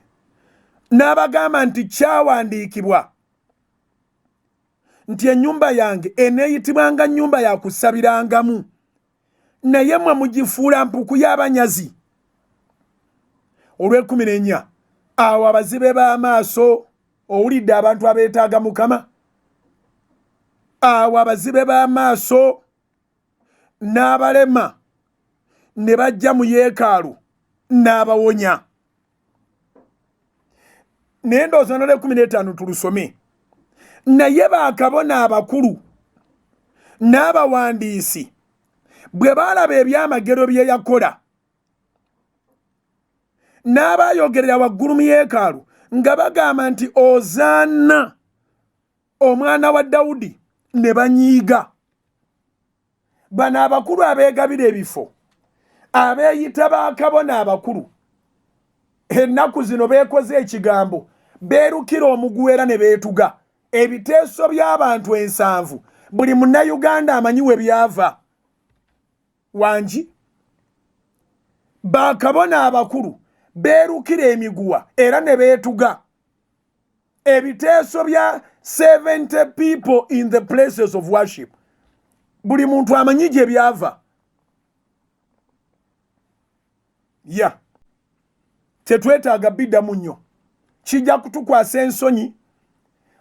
Speaker 1: N'abagamba nti kyawandiikibwa nti ennyumba yange eneeyitibwanga nnyumba ya kusabirangamu, naye mmwe mugifuula mpuku y'abanyazi. Olw'e14 awo abazibe b'amaaso, owulidde abantu abeetaaga Mukama? Awo abazibe b'amaaso n'abalema ne bajja mu yeekaalu n'abawonya. Naye ndowooza n'ole 15 tulusome. Naye bakabona abakulu n'abawandiisi bwe baalaba ebyamagero bye yakola, n'abayogerera waggulu mu yeekaalu nga bagamba nti Ozaana omwana wa Dawudi, ne banyiiga. Bano abakulu abeegabira ebifo, abeeyita bakabona abakulu, ennaku zino beekoze ekigambo, beerukira omuguwera ne beetuga. Ebiteeso by'abantu 7 buli munnayuganda amanyi we byava. Wangi bakabona abakulu beerukira emiguwa era ne beetuga ebiteeso bya 70 people in the places of worship. Buli muntu amanyi gye byava. Tetwetaaga biddamu nnyo. Kijja kutukwasa ensonyi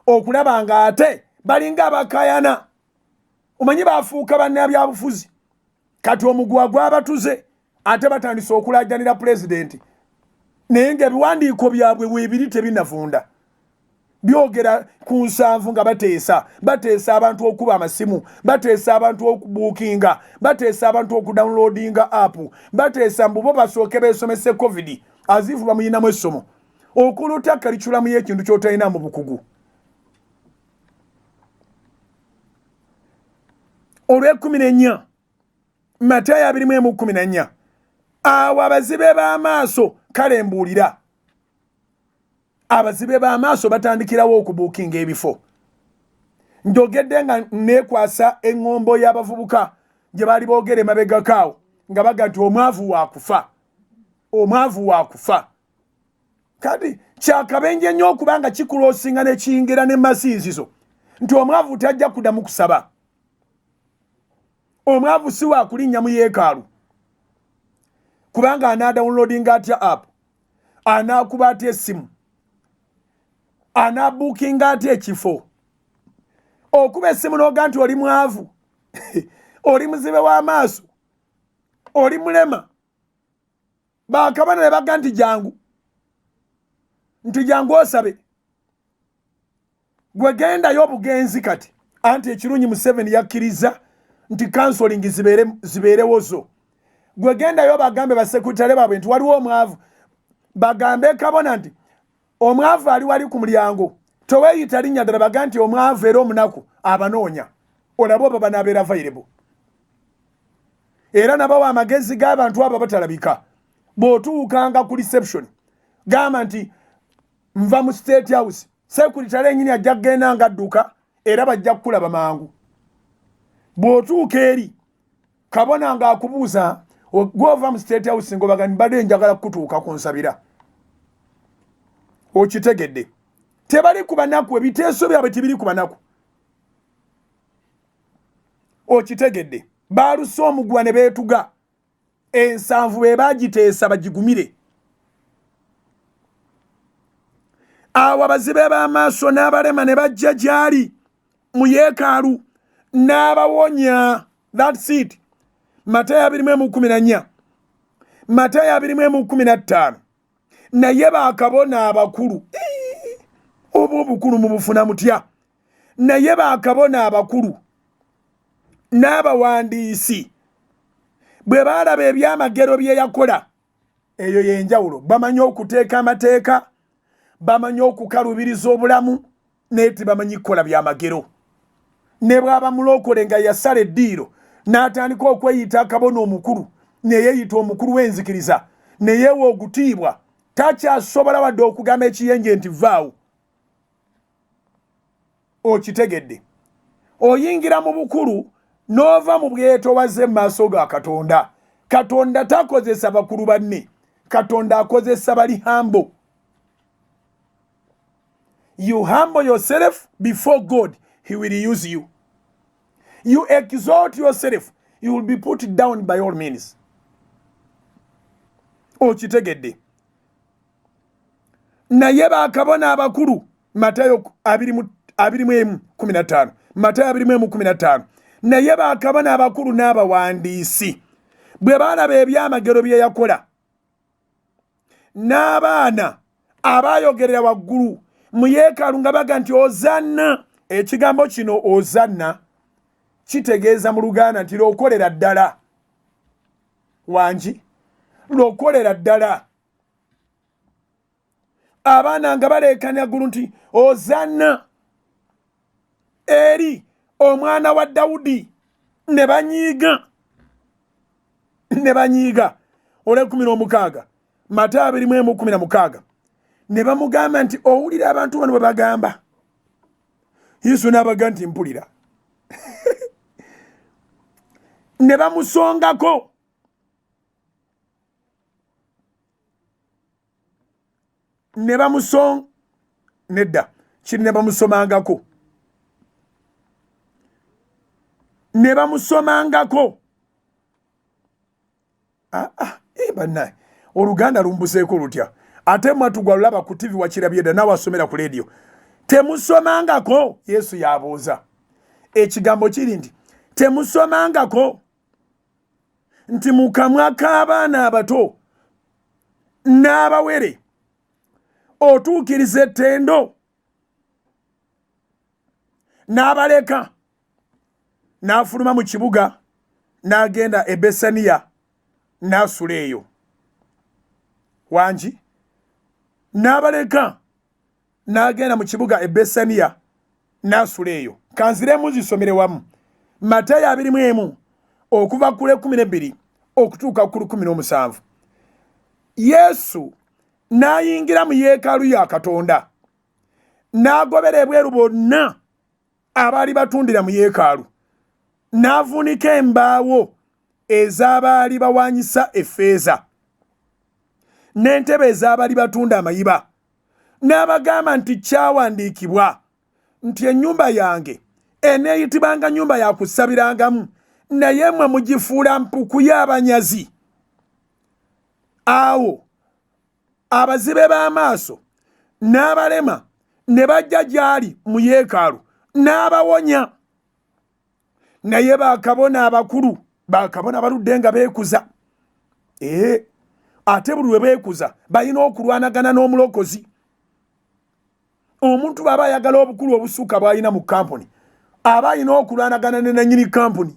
Speaker 1: okulaba nga ate balinga abakayana. Omanyi baafuuka bannabyabufuzi. Kati omuguwa gwabatuze ate batandise okulajjanira pulezidenti. Naye ng'ebiwandiiko byabwe weebiri tebinafunda. Byogera ku nsanvu nga bateesa abantu okuba amasimu, bateesa abantu okubuukinga, bateesa abantu okudownloadinga app, bateesa mbu bo basooke beesomese covid azifu bamuyinamu essomo. Okuluta kaliculamu y'ekintu ky'otalina mu bukugu. Olw'ekumi Matayo 20:14 awo abazibe b'amaaso kale mbuulira. Abazibe b'amaaso batandikirawo okubuukinga ebifo. Njogedde nga neekwasa eŋŋombo y'abavubuka gye baali boogera emabegakaawo nga baga nti omwavu waakufa. Kati kyakabenje nnyo okubanga kikuloosinga ne kiyingira ne masinzizo nti omwavu tajja kuddamu kusaba. Omwavu si wa kulinnya mu yeekaalu kubanga anaadawunloadinga atya app, anaakuba atya essimu, anaabuukinga atya ekifo. Okuba essimu n'oga nti oli mwavu oli muzibe w'amaaso, oli mulema, bakabana ne baga nti jangu osabe. Gwe gendayo obugenzi kati anti ekirungi Museveni yakkiriza nti counseling zibeerewo zo. Gwe gendayo bagambe basekutale baabwe nti waliwo omwavu, bagambe kabona nti omwavu ali wali ku mulyango, toweeyita linnya ddala baga nti omwavu era omunaku abanoonya, olabo baba n'abeera available. Era nabawa amagezi g'abantu abo batalabika. Bw'otuukanga ku reception gamba nti nva mu State House, sekuritale ennyini ajja kugenda nga adduka era bajja kukulaba mangu. Bw'otuuka eri kabona ng'akubuuza gw'ova mu State House ng'obaga mbadde njagala kutuuka ku nsabira. Okitegedde. Tebali ku banaku, ebiteeso byabwe tebiri ku banaku. Okitegedde. Baaluse omuguwa ne beetuga. Ensanvu be baagiteesa bagigumire. Awo abazibe b'amaaso n'abalema ne bajja gy'ali mu yeekaalu n'abawonya. That's it. Matayo 20:14, Matayo 20:15. Naye bakabona abakulu oba obukulu mu bufuna mutya. Naye bakabona abakulu n'abawandiisi bwe baalaba ebyamagero bye yakola, eyo y'enjawulo. Bamanyi okuteeka amateeka, bamanyi okukalubiriza obulamu, naye tebamanyi kukola byamagero. Ne bw'aba mulokole nga yasala eddiiro n'atandika okweyita akabona omukulu, ne yeeyita omukulu w'enzikiriza, ne yeewa ogutiibwa, takyasobola wadde okugamba ekiyenje nti vaawo. Okitegedde. Oyingira mu bukulu n'ova mu bwetoowaze mu maaso ga Katonda. Katonda takozesa bakulu banne, Katonda akozesa bali humble. You humble yourself before God, He will use you. You exalt yourself, you will be put down by all means. Okitegedde. Naye bakabona abakulu, Matayo 20:15, Matayo 20:15. Naye bakabona abakulu n'abawandiisi bwe baalaba ebyamagero bye yakola, n'abaana abaayogerera waggulu mu yeekaalu nga baga nti ozanna. Ekigambo kino ozanna kitegeeza mu Luganda nti lwokolera ddala. Wangi lwokolera ddala. Abaana nga baleekanya ggulu nti ozanna eri omwana wa Dawudi, ne banyiiga. Olw'ekumi Matayo 20:16. Ne bamugamba nti owulira abantu bano bwe bagamba. Yesu n'abaga nti mpulira. Ne bamusongako. ne bamusong nedda kiri ne bamusomangako bannaye oluganda lumbuseeko lutya ate mwatugwa lulaba ku TV wakirabyedda nawasomera ku radio temusomangako. Yesu yabuuza ekigambo kiri nti temusomangako nti mu kamwa k'abaana abato n'abawere otuukiriza ettendo n'abaleka n'afuluma mu kibuga n'agenda e Besaniya n'asula eyo. Wangi n'abaleka n'agenda mu kibuga e Besaniya n'asula eyo. Kanziremu zisomere wamu Matayo 21 okuva ku 12 okutuuka ku 17. Yesu n'ayingira mu yeekaalu ya Katonda n'agobera ebweru bonna abaali batundira mu yeekaalu n'avuunika embaawo ez'abaali bawanyisa effeeza n'entebe ez'abaali batunda amayiba n'abagamba nti kyawandiikibwa nti ennyumba yange eneeyitibwanga nnyumba ya kusabirangamu naye mmwe mugifuula mpuku y'abanyazi. Awo abazibe b'amaaso n'abalema ne bajja gy'ali mu yeekaalu n'abawonya. Naye bakabona abakulu bakabona baludde nga beekuza. Ate buli lwe beekuza balina okulwanagana n'omulokozi. Omuntu bw'aba ayagala obukulu obusukka bw'alina mu kampuni aba alina okulwanagana ne nannyini kampuni.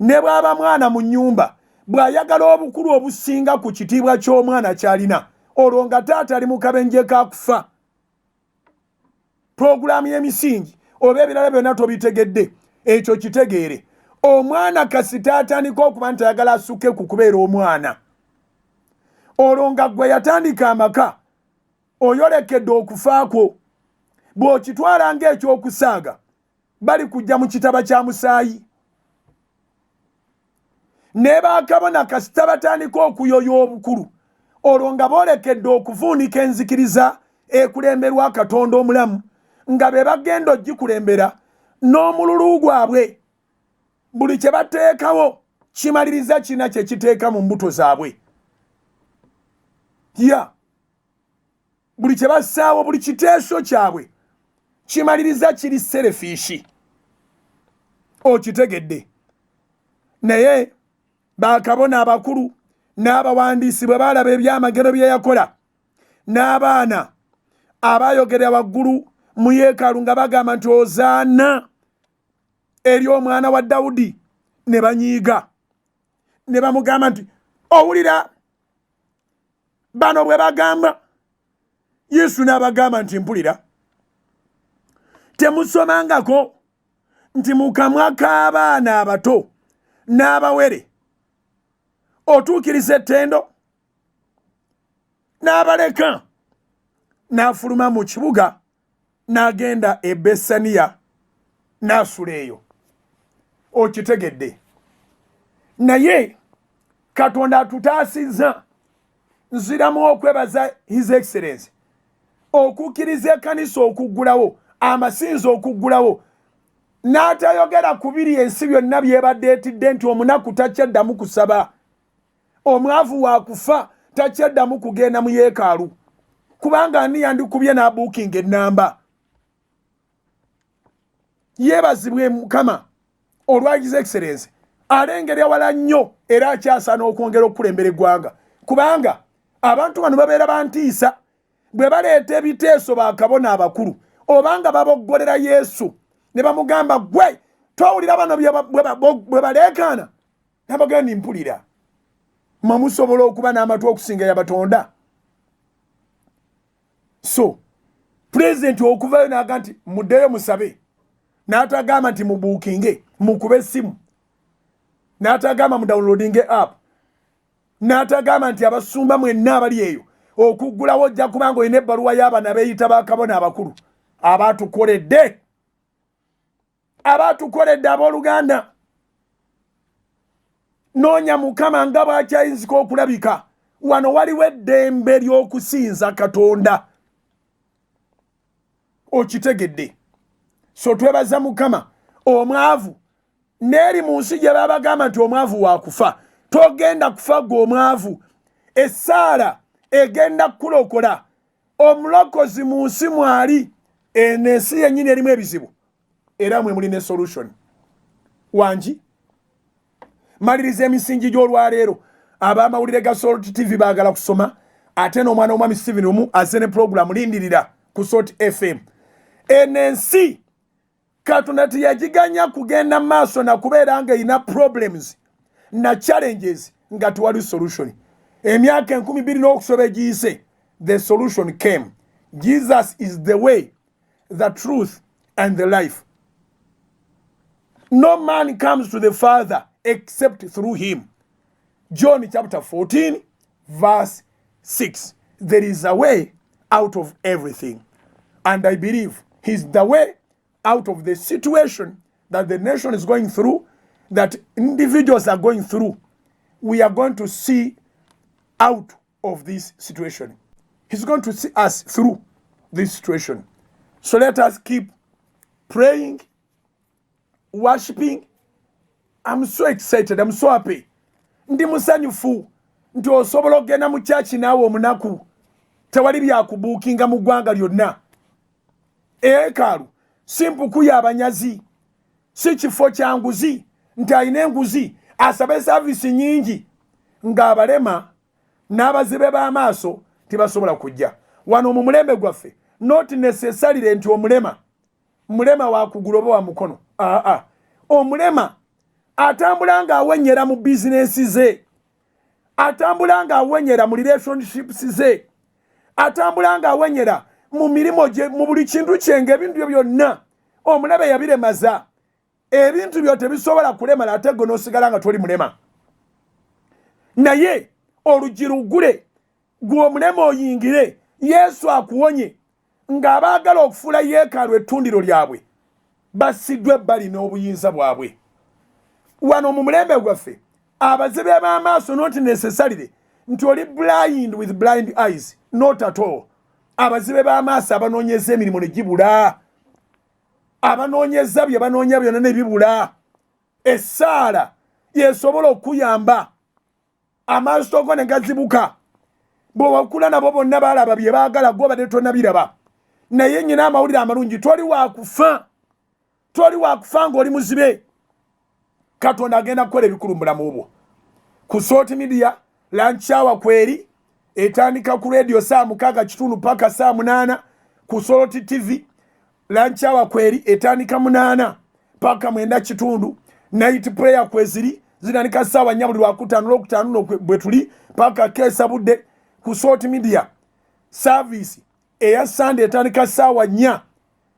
Speaker 1: Ne bw'aba mwana mu nnyumba bw'ayagala obukulu obusinga ku kitiibwa ky'omwana ky'alina olwo nga taata ali mu kabenje kakufa. Pulogulaamu y'emisingi oba ebirala byonna tobitegedde ekyo kitegeere. Omwana kasita atandika okuba nti ayagala asukke ku kubeera omwana olwo nga gwe yatandika amaka oyolekedde okufaako. Bw'okitwala ng'ekyokusaaga bali kujja mu kitaba kya musaayi. Ne bakabona kasita batandika okuyoya obukulu olwo nga boolekedde okuvuunika enzikiriza ekulemberwa Katonda omulamu nga be bagenda ogikulembera n'omululu gwabwe. Buli kye bateekawo kimaliriza kina kye kiteeka mu mbuto zaabwe. Buli kye bassaawo buli kiteeso kyabwe kimaliriza kiri serefiishi. Okitegedde. Naye bakabona abakulu n'abawandiisi bwe baalaba ebyamagero bye yakola n'abaana abayogera waggulu mu yeekaalu nga bagamba nti ozaana eri omwana wa Dawudi ne banyiiga ne bamugamba nti owulira bano bwe bagamba. Yesu n'abagamba nti mpulira temusomangako nti mu kamwa k'abaana abato n'abawere otuukiriza ettendo n'abaleka n'afuluma mu kibuga n'agenda e Besaniya n'asula eyo. Okitegedde. Naye Katonda atutaasizza nziramu okwebaza His Excellency okukkiriza ekkanisa okuggulawo amasinzi okuggulawo n'atayogera ku biri ensi byonna byebadde etidde nti omunaku takyaddamu kusaba, omwavu wa kufa takyaddamu kugenda mu yeekaalu kubanga ani yandikubye n'abuukinga ennamba. Yeebazibwe Mukama olwa His Excellency alengera wala nnyo era akyasaana okwongera okulembera eggwanga kubanga abantu bano babeera bantiisa bwe baleeta ebiteeso bakabona abakulu obanga baboggolera Yesu ne bamugamba gwe towulira bano bwe baleekaana nabagenda mpulira mamusobola okuba n'amatu okusinga y'abatonda. So President okuvayo n'aga nti muddeyo musabe n'atagamba nti mubuukinge mukube essimu n'atagamba mudownloadinge app n'atagamba nti abasumba mwenna abali eyo okuggulawo ojja kubanga olina ebbaluwa y'abaana beeyita bakabona abakulu abatukoledde abooluganda. Noonya Mukama nga bw'akyayinzika okulabika wano waliwo eddembe ly'okusinza Katonda. Okitegedde. So twebaza Mukama. Omwavu neri mu nsi gye babagamba nti omwavu wakufa. Togenda kufa gwe omwavu. Essaala egenda kulokola. Omulokozi mu nsi mwali. Ensi yennyini erimu ebizibu. Era mwe muli ne solution. Wanji maliriza emisingi gy'olwaleero. Ab'amawulire ga Salt TV baagala kusoma. Ate n'omwana w'omwami Steven omu azze ne program lindirira ku Salt FM. Ensi Katonda teyagiganya kugenda maaso na kubeera nga ina problems na challenges nga tewali solution. Emyaka 2000 n'okusoba egiyise, the solution came. Jesus is the way, the truth and the life. No man comes to the Father except through him. John chapter 14 verse 6. There is a way out of everything. And I believe he's the way out of the situation that the nation is going through, that individuals are going through. We are going to see out of this situation. He's going to see us through this situation. So let us keep praying, worshiping. I'm so excited. I'm so happy. Ndi musanyufu nti osobola okugenda mu church naawe omunaku tewali byakubuukinga mu ggwanga lyonna. Ekaalu simpuku y'abanyazi, si kifo kya nguzi nti alina enguzi asabe service nyingi ng'abalema n'abazibe b'amaaso tibasobola kujja. Wano mu mulembe gwaffe not necessarily nti mulema wa kugulu oba wa mukono. Omulema atambula ng'awenyera mu bizinesi ze, atambula ng'awenyera mu relationships ze, atambula ng'awenyera mu mirimo gye, mu buli kintu kye, ng'ebintu byo byonna omulabe yabiremaza. Ebintu byo tebisobola kulemala ate gwe n'osigala nga toli mulema. Naye olugi lugule, gwe omulema oyingire, Yesu akuwonye, ng'abaagala okufuula yeekaalu ettundiro lyabwe basiddwe ebbali n'obuyinza bwabwe. Wano mu mulembe gwaffe abazibe b'amaaso not necessarily nti oli blind with blind eyes, not at all. Abazibe b'amaaso abanoonyeza emirimu ne gibula, abanoonyeza bye banoonya byonna ne bibula. Essaala yesobola okuyamba amaaso go ne gazibuka. Bw'okula nabo bonna balaba bye baagala gwe badde tonnabiraba. Naye nnyina amawulire amalungi, toli waakufa ng'oli muzibe. Katonda agenda kukola ebikulu mu bulamu bwo. Ku Salt Media lunch hour kweri etandika ku radio saa 6:30 paka saa 8. Ku Salt TV lunch hour kweri etandika 8 paka 9:30. Night prayer kweziri zinanika sawa nyabuli wa kutano lokutano bwe tuli paka kesa budde. Ku Salt Media service eya Sunday etandika sawa 4.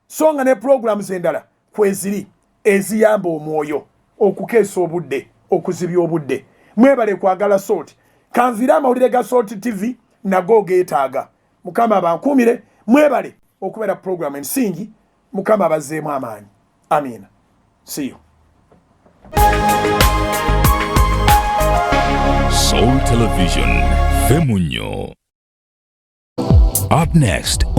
Speaker 1: Songa ne programs endala kweziri eziyamba omwoyo okukeesa obudde, okuzibya obudde. Mwebale kwagala Salt. Kanvira amawulire ga Salt TV nago geetaaga. Mukama abankuumire. Mwebale okubeera program ensingi. Mukama abazeemu amaanyi. Amina. See you.
Speaker 2: Soul Television, Femunyo. Up next